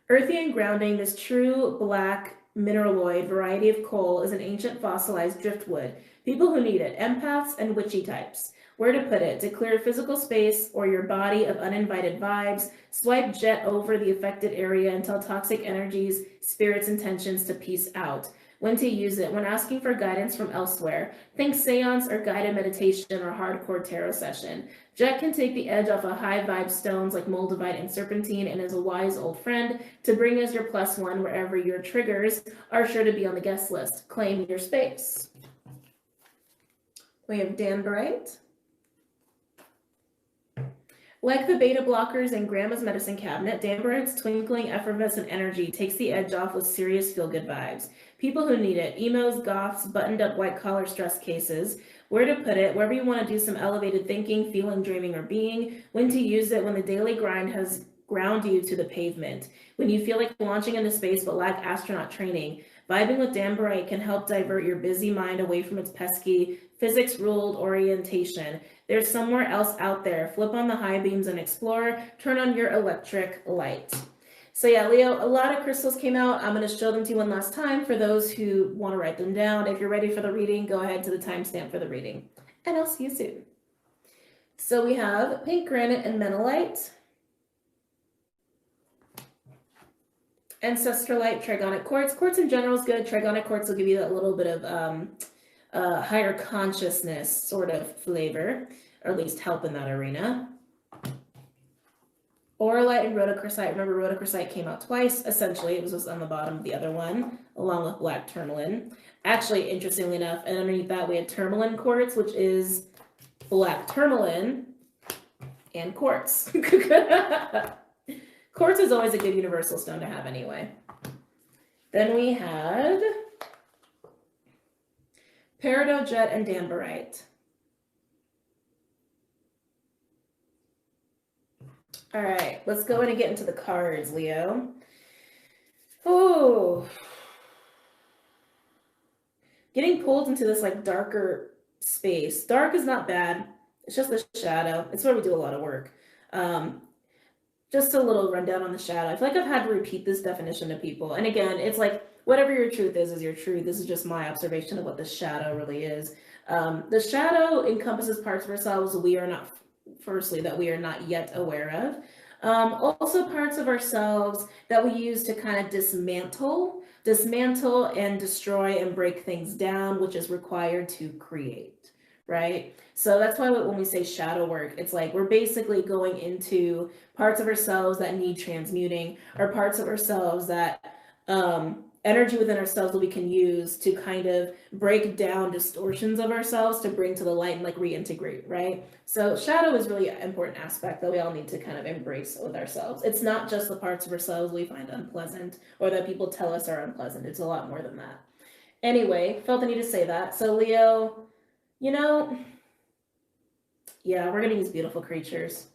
Earthy and grounding, this true black mineraloid variety of coal is an ancient fossilized driftwood. People who need it, empaths and witchy types. Where to put it? To clear physical space or your body of uninvited vibes, swipe jet over the affected area until toxic energies, spirits, and tensions to peace out. When to use it? When asking for guidance from elsewhere. Think seance or guided meditation or hardcore tarot session. Jet can take the edge off of high vibe stones like moldavite and serpentine and is a wise old friend to bring as your +1 wherever your triggers are sure to be on the guest list. Claim your space. We have Danburite. Like the beta blockers in Grandma's medicine cabinet, Danburite's twinkling, effervescent energy takes the edge off with serious feel-good vibes. People who need it, emos, goths, buttoned-up white-collar stress cases. Where to put it? Wherever you want to do some elevated thinking, feeling, dreaming, or being. When to use it? When the daily grind has ground you to the pavement. When you feel like launching into space but lack astronaut training. Vibing with Danburite can help divert your busy mind away from its pesky, physics-ruled orientation. There's somewhere else out there. Flip on the high beams and explore. Turn on your electric light. So yeah, Leo, a lot of crystals came out. I'm going to show them to you one last time for those who want to write them down. If you're ready for the reading, go ahead to the timestamp for the reading. And I'll see you soon. So we have pink granite and menelite, ancestralite, trigonic quartz. Quartz in general is good. Trigonic quartz will give you that little bit of higher consciousness sort of flavor, or at least help in that arena. Auralite and rhodochrosite. Remember, rhodochrosite came out twice. Essentially, it was just on the bottom of the other one, along with black tourmaline. Actually, interestingly enough, and underneath that we had tourmaline quartz, which is black tourmaline and quartz. Quartz is always a good universal stone to have anyway. Then we had peridot, jet, and danburite. All right, let's go in and get into the cards, Leo. Oh, getting pulled into this like darker space. Dark is not bad. It's just the shadow. It's where we do a lot of work. Just a little rundown on the shadow. I feel like I've had to repeat this definition to people. And again, it's like whatever your truth is your truth. This is just my observation of what the shadow really is. The shadow encompasses parts of ourselves we are not, firstly, that we are not yet aware of. Also parts of ourselves that we use to kind of dismantle and destroy and break things down, which is required to create, right? So that's why when we say shadow work, it's like we're basically going into parts of ourselves that need transmuting, or parts of ourselves that energy within ourselves that we can use to kind of break down distortions of ourselves to bring to the light and like reintegrate, right? So shadow is really an important aspect that we all need to kind of embrace with ourselves. It's not just the parts of ourselves we find unpleasant or that people tell us are unpleasant. It's a lot more than that. Anyway, felt the need to say that. So Leo, you know, yeah, we're gonna use beautiful creatures.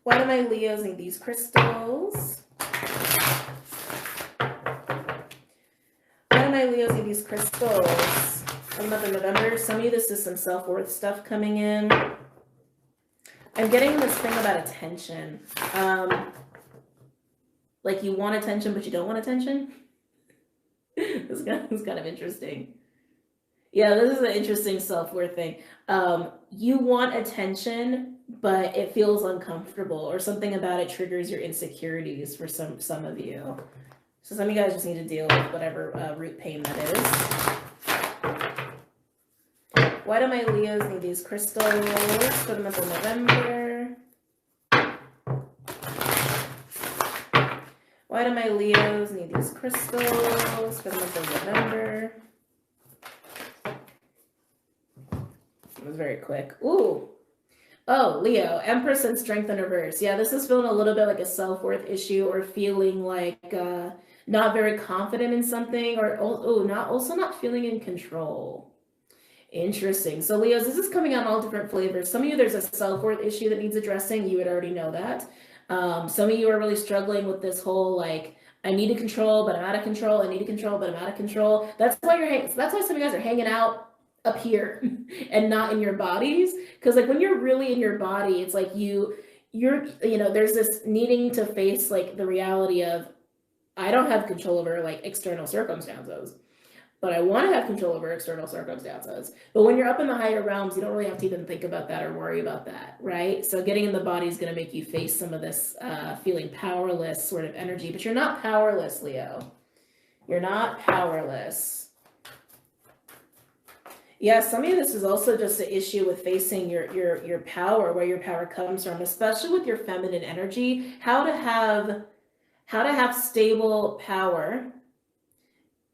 Why do my Leos need these crystals? Why do my Leos need these crystals? For the month of November, some of you, this is some self-worth stuff coming in. I'm getting this thing about attention. Like you want attention, but you don't want attention. It's kind of interesting. Yeah, this is an interesting self-worth thing. You want attention, but it feels uncomfortable, or something about it triggers your insecurities for some of you. So some of you guys just need to deal with whatever root pain that is. Why do my Leos need these crystals for the month of November? Why do my Leos need these crystals for the month of November? It was very quick. Ooh. Oh, Leo, Empress and Strength in reverse. Yeah, this is feeling a little bit like a self-worth issue, or feeling like not very confident in something, or also not feeling in control. Interesting. So Leos, this is coming out in all different flavors. Some of you, there's a self-worth issue that needs addressing. You would already know that. Some of you are really struggling with this whole like, I need to control, but I'm out of control. I need to control, but I'm out of control. That's why that's why some of you guys are hanging out up here and not in your bodies, because like when you're really in your body, it's like you're there's this needing to face like the reality of, I don't have control over like external circumstances, but I want to have control over external circumstances. But when you're up in the higher realms, you don't really have to even think about that or worry about that, right? So getting in the body is going to make you face some of this feeling powerless sort of energy, but you're not powerless, Leo. You're not powerless. Yeah, some of you, this is also just an issue with facing your power, where your power comes from, especially with your feminine energy. How to have stable power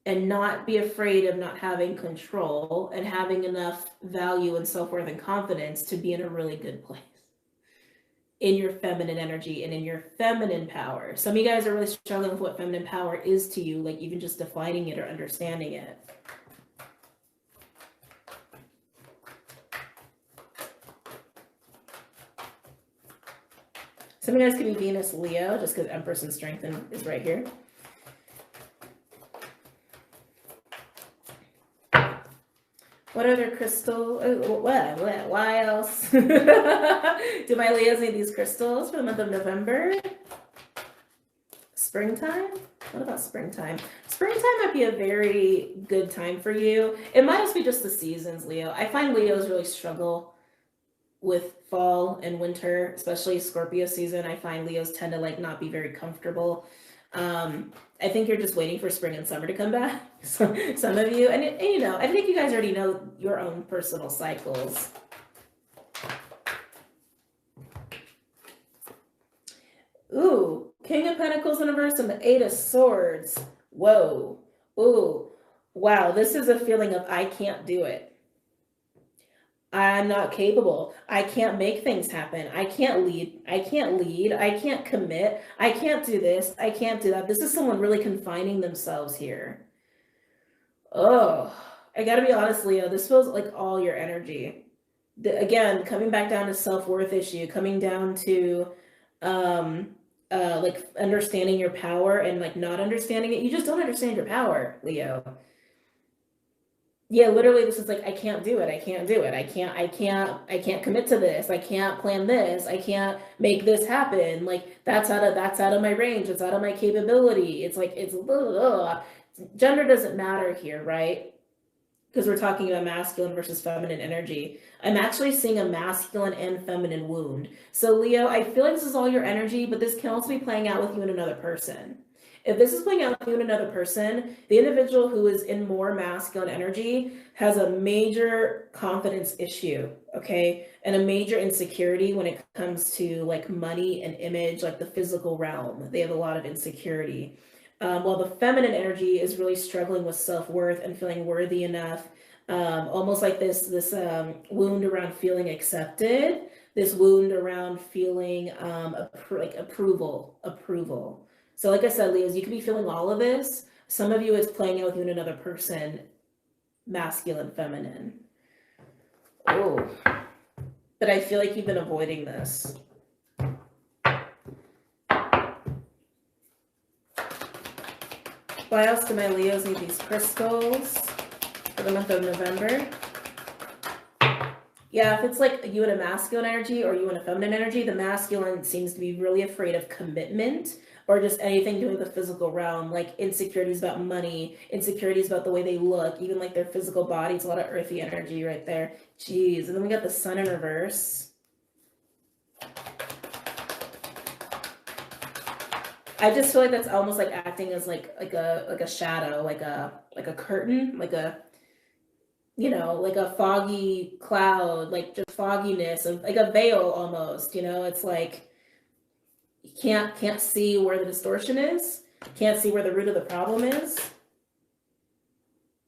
and not be afraid of not having control, and having enough value and self-worth and confidence to be in a really good place in your feminine energy and in your feminine power. Some of you guys are really struggling with what feminine power is to you, like even just defining it or understanding it. Some of you guys could be Venus Leo, just because Empress and Strength is right here. What other crystal? What? Why else? Do my Leos need these crystals for the month of November? Springtime? What about springtime? Springtime might be a very good time for you. It might also be just the seasons, Leo. I find Leos really struggle with fall and winter, especially Scorpio season. I find Leos tend to like not be very comfortable. I think you're just waiting for spring and summer to come back. So, some of you, and you know, I think you guys already know your own personal cycles. Ooh, King of Pentacles in reverse and the Eight of Swords. Whoa. Ooh. Wow, this is a feeling of I can't do it. I'm not capable. I can't make things happen. I can't lead. I can't commit. I can't do this. I can't do that. This is someone really confining themselves here. Oh, I gotta be honest, Leo. This feels like all your energy. Again, coming back down to self-worth issue, coming down to like understanding your power and like not understanding it. You just don't understand your power, Leo. Yeah, literally this is like, I can't do it. I can't do it. I can't commit to this. I can't plan this. I can't make this happen. Like that's out of my range. It's out of my capability. It's like, gender doesn't matter here, right? Because we're talking about masculine versus feminine energy. I'm actually seeing a masculine and feminine wound. So Leo, I feel like this is all your energy, but this can also be playing out with you and another person. If this is playing out with you and another person, the individual who is in more masculine energy has a major confidence issue, okay? And a major insecurity when it comes to like money and image, like the physical realm. They have a lot of insecurity. While the feminine energy is really struggling with self-worth and feeling worthy enough, almost like this wound around feeling accepted, this wound around feeling like approval. So like I said, Leos, you could be feeling all of this. Some of you it's playing out with you and another person, masculine, feminine. Oh, but I feel like you've been avoiding this. Why else do my Leos need these crystals for the month of November? Yeah, if it's like you and a masculine energy or you and a feminine energy, the masculine seems to be really afraid of commitment or just anything doing with the physical realm, like insecurities about money, insecurities about the way they look, even like their physical bodies, a lot of earthy energy right there. Jeez, and then we got the sun in reverse. I just feel like that's almost like acting as like a shadow, like a curtain, like a, you know, like a foggy cloud, like just fogginess of like a veil almost, you know. It's like you can't see where the distortion is, can't see where the root of the problem is.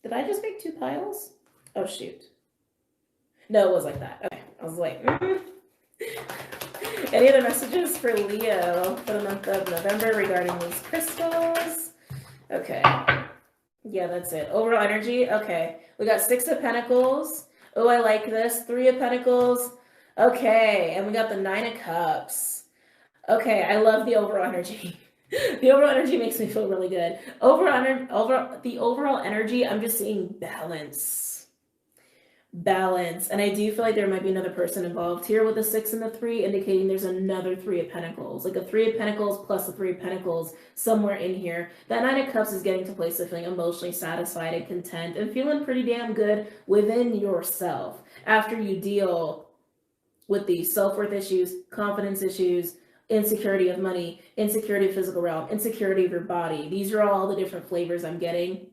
Did I just make two piles? Oh shoot. No, it was like that. Okay, I was like, Any other messages for Leo for the month of November regarding these crystals? Okay. Yeah, that's it. Overall energy. Okay. We got 6 of Pentacles. Oh, I like this. 3 of Pentacles. Okay. And we got the 9 of Cups. Okay. I love the overall energy. The overall energy makes me feel really good. The overall energy, I'm just seeing balance. And I do feel like there might be another person involved here with the 6 and the 3, indicating there's another 3 of Pentacles, like a 3 of Pentacles plus a 3 of Pentacles somewhere in here. That 9 of Cups is getting to a place of feeling emotionally satisfied and content and feeling pretty damn good within yourself after you deal with the self-worth issues, confidence issues, insecurity of money, insecurity of physical realm, insecurity of your body. These are all the different flavors I'm getting.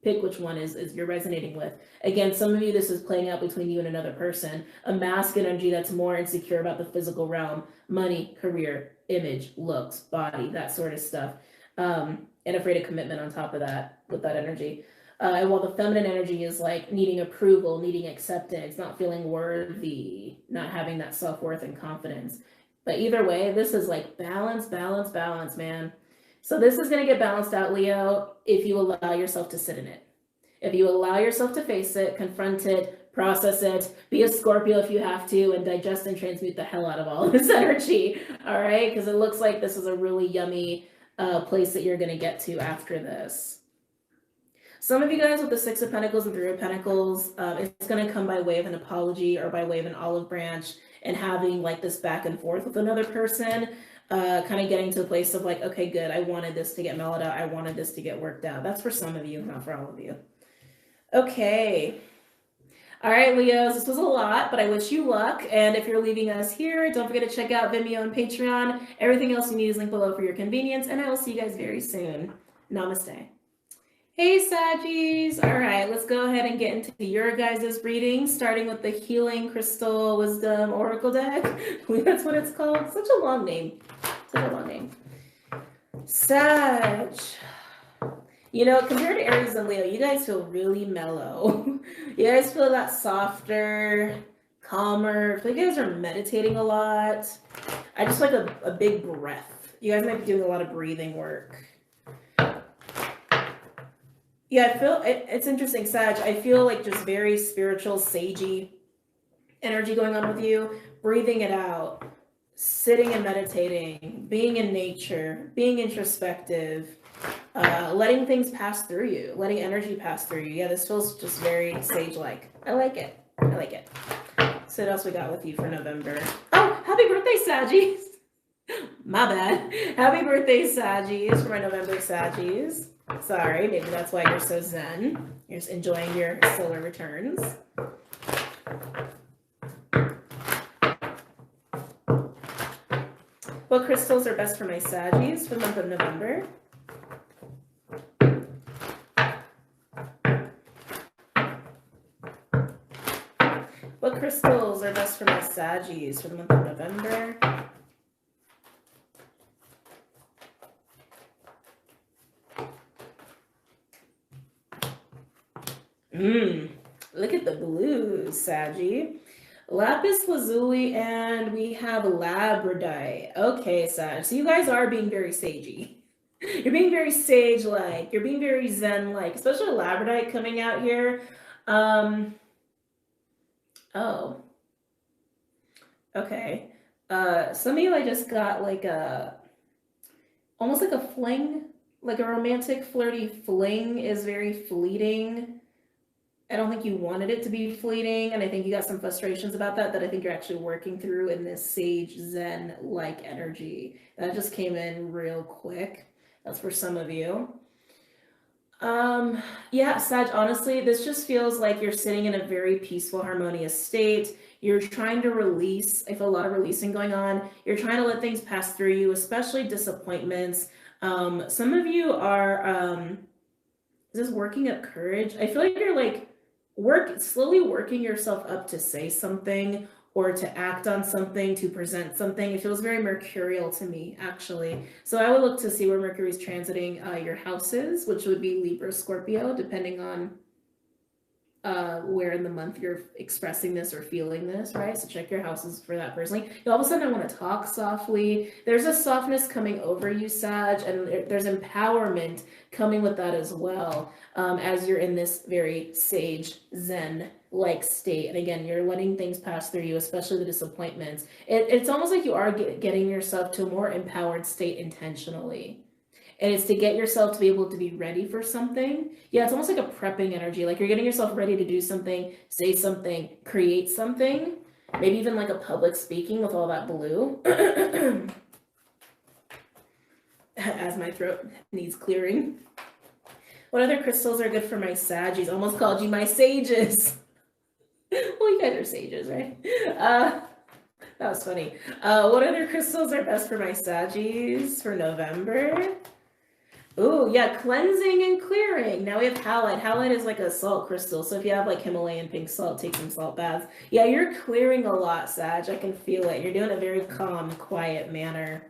Pick which one is you're resonating with. Again, some of you, this is playing out between you and another person. A masculine energy that's more insecure about the physical realm, money, career, image, looks, body, that sort of stuff. And afraid of commitment on top of that, with that energy. And while the feminine energy is like needing approval, needing acceptance, not feeling worthy, not having that self-worth and confidence. But either way, this is like balance, man. So this is going to get balanced out, Leo, if you allow yourself to sit in it. If you allow yourself to face it, confront it, process it, be a Scorpio if you have to, and digest and transmute the hell out of all of this energy, all right? Because it looks like this is a really yummy place that you're going to get to after this. Some of you guys with the Six of Pentacles and Three of Pentacles, it's going to come by way of an apology or by way of an olive branch and having like this back and forth with another person, kind of getting to a place of like, okay, good. I wanted this to get mellowed out. I wanted this to get worked out. That's for some of you, not for all of you. Okay. All right, Leos, this was a lot, but I wish you luck. And if you're leaving us here, don't forget to check out Vimeo and Patreon. Everything else you need is linked below for your convenience. And I will see you guys very soon. Namaste. Hey, Saggies. All right, let's go ahead and get into your guys' reading, starting with the Healing Crystal Wisdom Oracle deck. That's what it's called. Such a long name. Such a long name. Sag. You know, compared to Aries and Leo, you guys feel really mellow. You guys feel a lot softer, calmer. I feel like you guys are meditating a lot. I just like a big breath. You guys might be doing a lot of breathing work. Yeah, I feel it's interesting, Sag. I feel like just very spiritual, sagey energy going on with you. Breathing it out, sitting and meditating, being in nature, being introspective, letting things pass through you, letting energy pass through you. Yeah, this feels just very sage-like. I like it. I like it. So what else we got with you for November? Oh, happy birthday, Saggies. My bad. Happy birthday, Saggies, for my November Saggies. Sorry, maybe that's why you're so zen. You're just enjoying your solar returns. What crystals are best for my Saggies for the month of November? What crystals are best for my Saggies for the month of November? Look at the blues, Saggy. Lapis Lazuli, and we have Labradorite. Okay, Sag. So you guys are being very sagey. You're being very sage-like. You're being very zen-like, especially Labradorite coming out here. Oh. Okay. Some of you, I just got like almost like a fling, like a romantic, flirty fling is very fleeting. I don't think you wanted it to be fleeting, and I think you got some frustrations about that I think you're actually working through in this sage zen-like energy. That just came in real quick. That's for some of you. Yeah, Sag, honestly, this just feels like you're sitting in a very peaceful, harmonious state. You're trying to release. I feel a lot of releasing going on. You're trying to let things pass through you, especially disappointments. Some of you are, is this working up courage? I feel like you're like, slowly working yourself up to say something or to act on something, to present something. It feels very mercurial to me, actually. So I would look to see where Mercury is transiting your houses, which would be Libra, Scorpio, depending on where in the month you're expressing this or feeling this, right? So check your houses for that personally. All of a sudden I want to talk softly. There's a softness coming over you, Sag, and there's empowerment coming with that as well, as you're in this very sage zen-like state. And again, you're letting things pass through you, especially the disappointments. It's almost like you are getting yourself to a more empowered state intentionally. And it's to get yourself to be able to be ready for something. Yeah, it's almost like a prepping energy. Like you're getting yourself ready to do something, say something, create something. Maybe even like a public speaking with all that blue. As my throat needs clearing. What other crystals are good for my Saggies? Almost called you my sages. Well, you guys are sages, right? That was funny. What other crystals are best for my Saggies for November? Ooh, yeah, cleansing and clearing. Now we have halite. Halite is like a salt crystal. So if you have like Himalayan pink salt, take some salt baths. Yeah, you're clearing a lot, Sag. I can feel it. You're doing a very calm, quiet manner.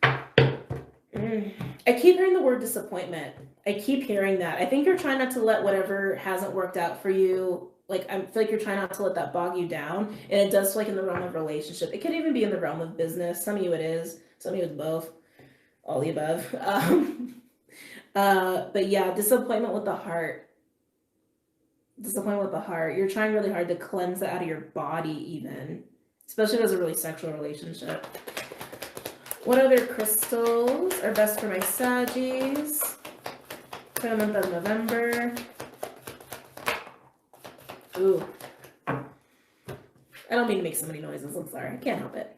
I keep hearing the word disappointment. I keep hearing that. I think you're trying not to let whatever hasn't worked out for you, like I feel like you're trying not to let that bog you down. And it does feel like in the realm of relationship. It could even be in the realm of business. Some of you it is. Some of you it's both. All the above. But yeah, disappointment with the heart. Disappointment with the heart. You're trying really hard to cleanse that out of your body even. Especially if it's a really sexual relationship. What other crystals are best for my Saggies? for the month of November. Ooh. I don't mean to make so many noises. I'm sorry. I can't help it.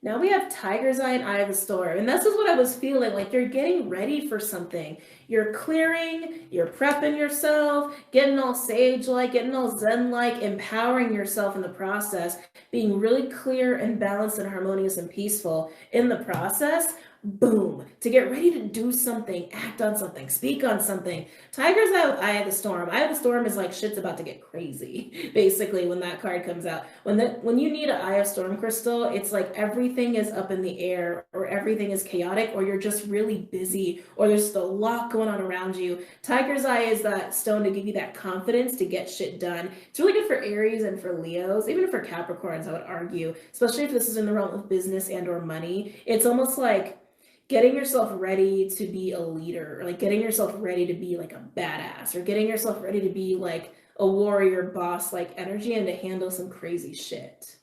Now we have Tiger's Eye and Eye of the Storm. And this is what I was feeling, like you're getting ready for something. You're clearing, you're prepping yourself, getting all sage-like, getting all zen-like, empowering yourself in the process, being really clear and balanced and harmonious and peaceful in the process. Boom, to get ready to do something, act on something, speak on something. Tiger's Eye of the Storm. Eye of the Storm is like shit's about to get crazy, basically, when that card comes out. When you need an Eye of Storm crystal, it's like everything is up in the air, or everything is chaotic, or you're just really busy, or there's a lot going on around you. Tiger's Eye is that stone to give you that confidence to get shit done. It's really good for Aries and for Leos, even for Capricorns, I would argue, especially if this is in the realm of business and or money. It's almost like getting yourself ready to be a leader, or like getting yourself ready to be like a badass, or getting yourself ready to be like a warrior boss like energy and to handle some crazy shit.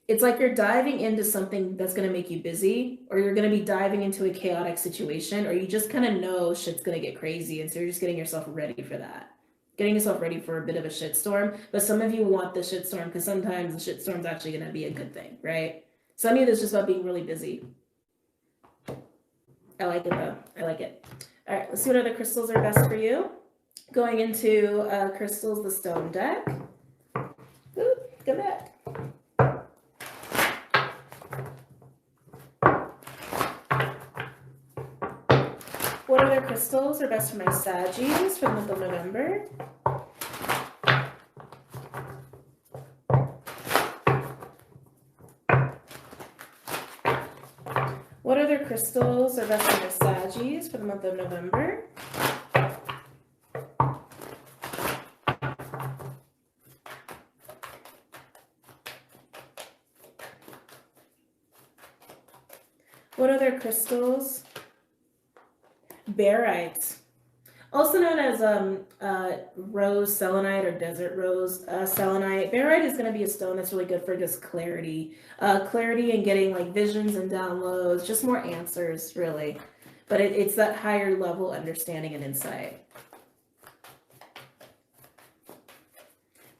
It's like you're diving into something that's going to make you busy, or you're going to be diving into a chaotic situation, or you just kind of know shit's going to get crazy, and so you're just getting yourself ready for that. Getting yourself ready for a bit of a shitstorm. But some of you want the shitstorm because sometimes the shitstorm's actually going to be a good thing, right? Some of you, it's just about being really busy. I like it though. I like it. All right, let's see what other crystals are best for you. Going into Crystals, the Stone deck. Ooh, go back. What other crystals are best for my Saggies for the month of November? What other crystals are best for my Saggies for the month of November? What other crystals? Barite, also known as rose selenite or desert rose selenite. Barite is going to be a stone that's really good for just clarity. Clarity and getting like visions and downloads, just more answers, really. But it's that higher level understanding and insight.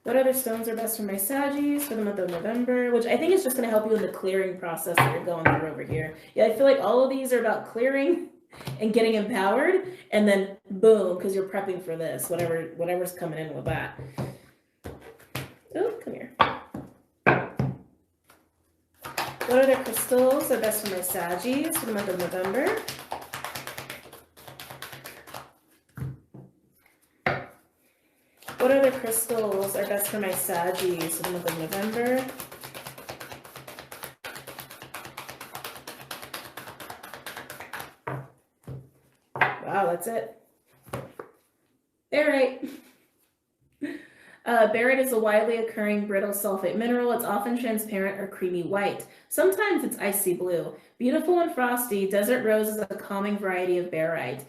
What other stones are best for my Saggies for the month of November? Which I think is just going to help you in the clearing process that you're going through over here. Yeah, I feel like all of these are about clearing and getting empowered, and then boom, because you're prepping for this, whatever's coming in with that. Oh, come here. What other crystals are best for my Saggies for the month of November? What other crystals are best for my Saggies for the month of November? Wow, that's it. Barite. Barite is a widely occurring brittle sulfate mineral. It's often transparent or creamy white. Sometimes it's icy blue. Beautiful and frosty, desert rose is a calming variety of barite.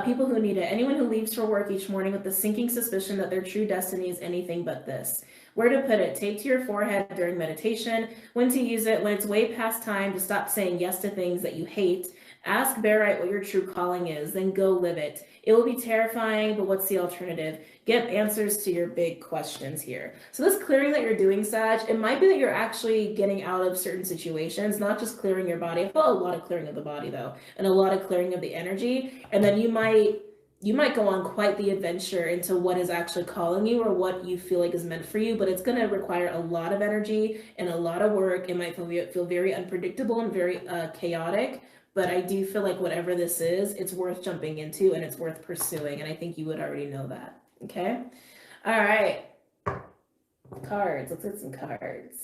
People who need it. Anyone who leaves for work each morning with the sinking suspicion that their true destiny is anything but this. Where to put it? Tape to your forehead during meditation. When to use it? When it's way past time to stop saying yes to things that you hate. Ask barite what your true calling is, then go live it. It will be terrifying, but what's the alternative? Get answers to your big questions here. So this clearing that you're doing, Sag, it might be that you're actually getting out of certain situations, not just clearing your body. I felt a lot of clearing of the body, though, and a lot of clearing of the energy. And then you might go on quite the adventure into what is actually calling you or what you feel like is meant for you, but it's going to require a lot of energy and a lot of work. It might feel very unpredictable and very chaotic. But I do feel like whatever this is, it's worth jumping into and it's worth pursuing. And I think you would already know that. Okay? All right. Cards. Let's get some cards.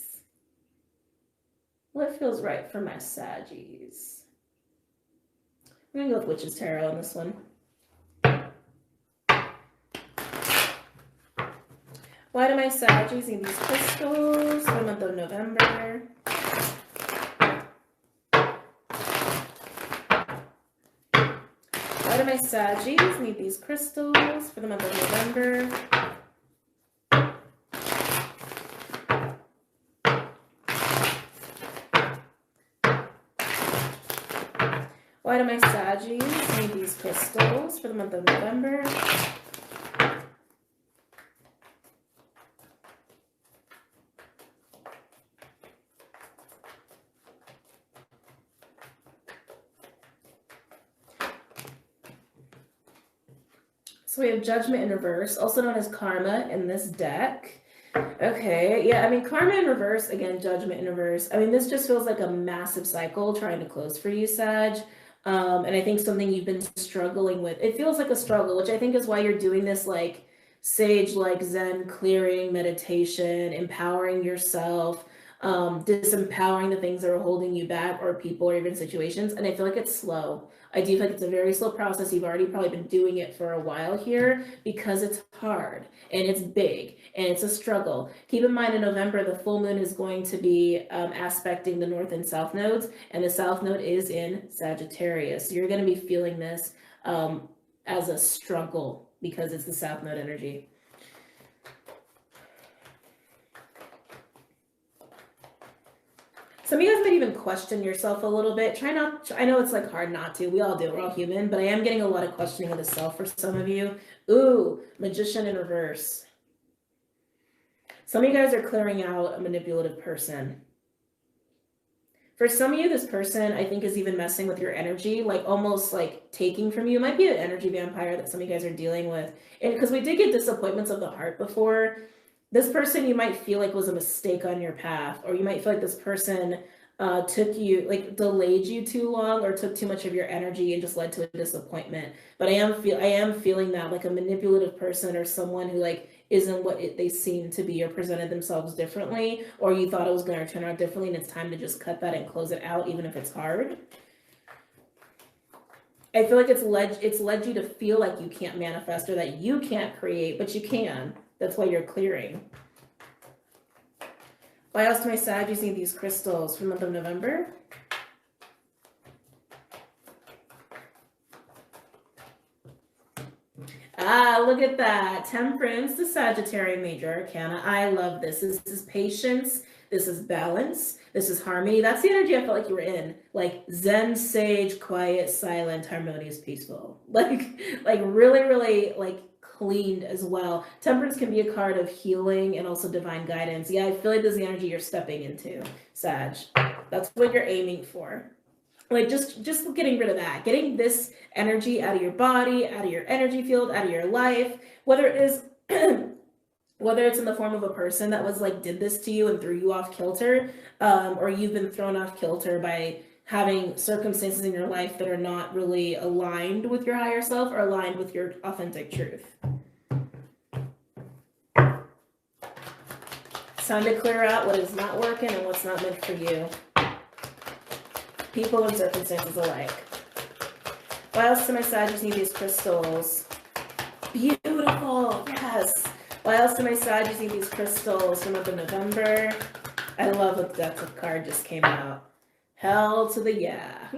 What feels right for my Saggies? I'm going to go with Witch's Tarot on this one. Why do my Saggies need these crystals for the month of November? Why do my Saggies need these crystals for the month of November? Why do my Saggies need these crystals for the month of November? So we have Judgment in reverse, also known as Karma in this deck. Okay, yeah, I mean, Karma in reverse, again, Judgment in reverse. I mean, this just feels like a massive cycle trying to close for you, Sag. And I think something you've been struggling with. It feels like a struggle, which I think is why you're doing this like sage, like Zen clearing meditation, empowering yourself, disempowering the things that are holding you back, or people, or even situations. And I feel like it's slow. I do feel like it's a very slow process. You've already probably been doing it for a while here because it's hard and it's big and it's a struggle. Keep in mind in November, the full moon is going to be aspecting the north and south nodes, and the south node is in Sagittarius. So you're going to be feeling this as a struggle because it's the south node energy. Some of you guys might even question yourself a little bit. Try not, I know it's like hard not to. We all do. We're all human. But I am getting a lot of questioning of the self for some of you. Ooh, Magician in reverse. Some of you guys are clearing out a manipulative person. For some of you, this person, I think, is even messing with your energy, like almost like taking from you. It might be an energy vampire that some of you guys are dealing with. And because we did get disappointments of the heart before, this person you might feel like was a mistake on your path, or you might feel like this person took you, like delayed you too long, or took too much of your energy and just led to a disappointment. But I am feeling that like a manipulative person, or someone who like isn't what they seem to be, or presented themselves differently, or you thought it was going to turn out differently, and it's time to just cut that and close it out, even if it's hard. I feel like it's led you to feel like you can't manifest, or that you can't create, but you can. That's why you're clearing. Why else do my Saggies need these crystals for the month of November? Ah, look at that. Temperance, the Sagittarian major arcana. I love this. This is patience. This is balance. This is harmony. That's the energy I felt like you were in. Like Zen, sage, quiet, silent, harmonious, peaceful. Like really, really like cleaned as well. Temperance can be a card of healing and also divine guidance. Yeah, I feel like this is the energy you're stepping into, Sag. That's what you're aiming for. Like just getting rid of that, getting this energy out of your body, out of your energy field, out of your life, whether it is whether it's in the form of a person that was like did this to you and threw you off kilter, or you've been thrown off kilter by having circumstances in your life that are not really aligned with your higher self, or aligned with your authentic truth. It's time to clear out what is not working and what's not meant for you. People and circumstances alike. Why else do my Saggies need these crystals? Beautiful, yes. Why else do my Saggies need these crystals for the month of November? I love what the Death card just came out. Hell to the yeah.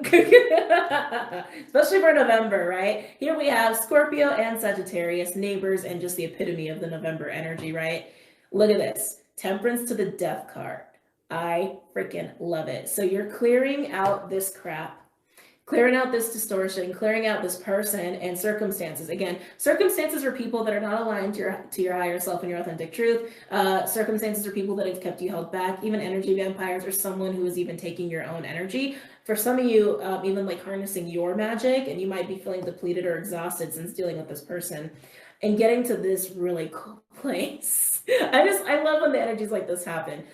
Especially for November, right? Here we have Scorpio and Sagittarius, neighbors, and just the epitome of the November energy, right? Look at this. Temperance to the Death card. I freaking love it. So you're clearing out this crap, clearing out this distortion, clearing out this person and circumstances. Again, circumstances are people that are not aligned to your higher self and your authentic truth. Circumstances are people that have kept you held back. Even energy vampires, or someone who is even taking your own energy. For some of you, even like harnessing your magic, and you might be feeling depleted or exhausted since dealing with this person. And getting to this really cool place. I love when the energies like this happen.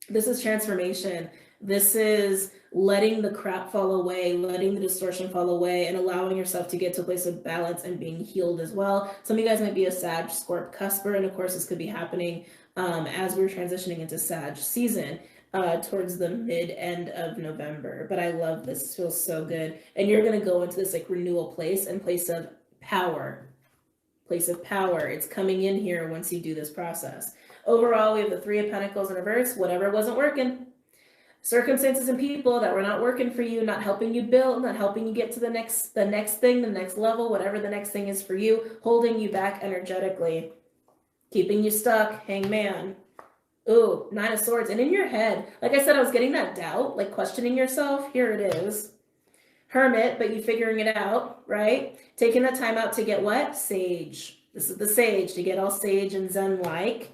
This is transformation. This is letting the crap fall away, letting the distortion fall away, and allowing yourself to get to a place of balance and being healed as well. Some of you guys might be a Sag Scorp cusper, and of course this could be happening as we're transitioning into Sag season towards the mid-end of November. But I love this. This feels so good. And you're going to go into this like renewal place and place of power. Place of power. It's coming in here once you do this process. Overall, we have the Three of Pentacles in reverse. Whatever wasn't working. Circumstances and people that were not working for you, not helping you build, not helping you get to the next thing, the next level, whatever the next thing is for you, holding you back energetically, keeping you stuck. Hangman. Ooh, Nine of Swords. And in your head, like I said, I was getting that doubt, like questioning yourself. Here it is. Hermit, but you figuring it out, right? Taking the time out to get what? Sage. This is the sage, to get all sage and zen-like,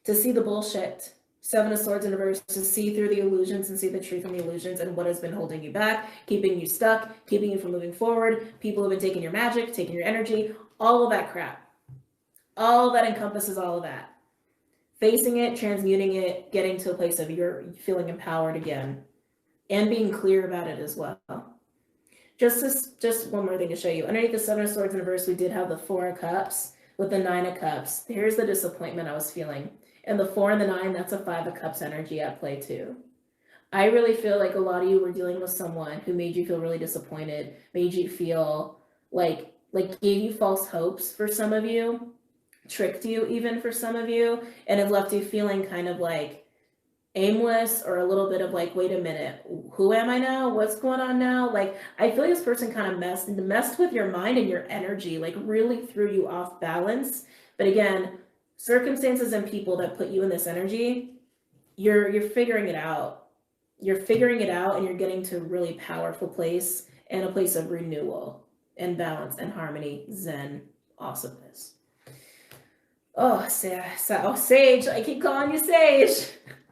to see the bullshit. Seven of Swords in reverse, to see through the illusions and see the truth in the illusions and what has been holding you back, keeping you stuck, keeping you from moving forward. People have been taking your magic, taking your energy, all of that crap. All that encompasses all of that. Facing it, transmuting it, getting to a place of you're feeling empowered again, and being clear about it as well. Just one more thing to show you. Underneath the Seven of Swords in reverse, we did have the Four of Cups with the Nine of Cups. Here's the disappointment I was feeling. And the 4 and the 9, that's a 5 of Cups energy at play too. I really feel like a lot of you were dealing with someone who made you feel really disappointed, made you feel like gave you false hopes for some of you, tricked you even for some of you, and it left you feeling kind of like aimless or a little bit of like, wait a minute, who am I now? What's going on now? Like, I feel like this person kind of messed with your mind and your energy, like really threw you off balance. But again, circumstances and people that put you in this energy, you're figuring it out. You're figuring it out and you're getting to a really powerful place and a place of renewal and balance and harmony, zen, awesomeness. Oh, Sage. I keep calling you Sage.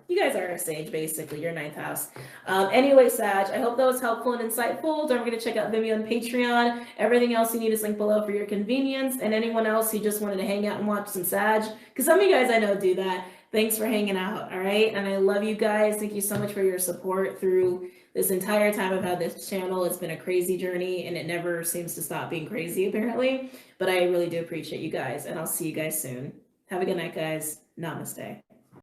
You guys are a Sage, basically. Your 9th house. Anyway, Sag, I hope that was helpful and insightful. Don't forget to check out Vimeo and Patreon. Everything else you need is linked below for your convenience. And anyone else who just wanted to hang out and watch some Sag, because some of you guys I know do that. Thanks for hanging out, all right? And I love you guys. Thank you so much for your support through this entire time I've had this channel. It's been a crazy journey, and it never seems to stop being crazy, apparently. But I really do appreciate you guys, and I'll see you guys soon. Have a good night, guys. Namaste.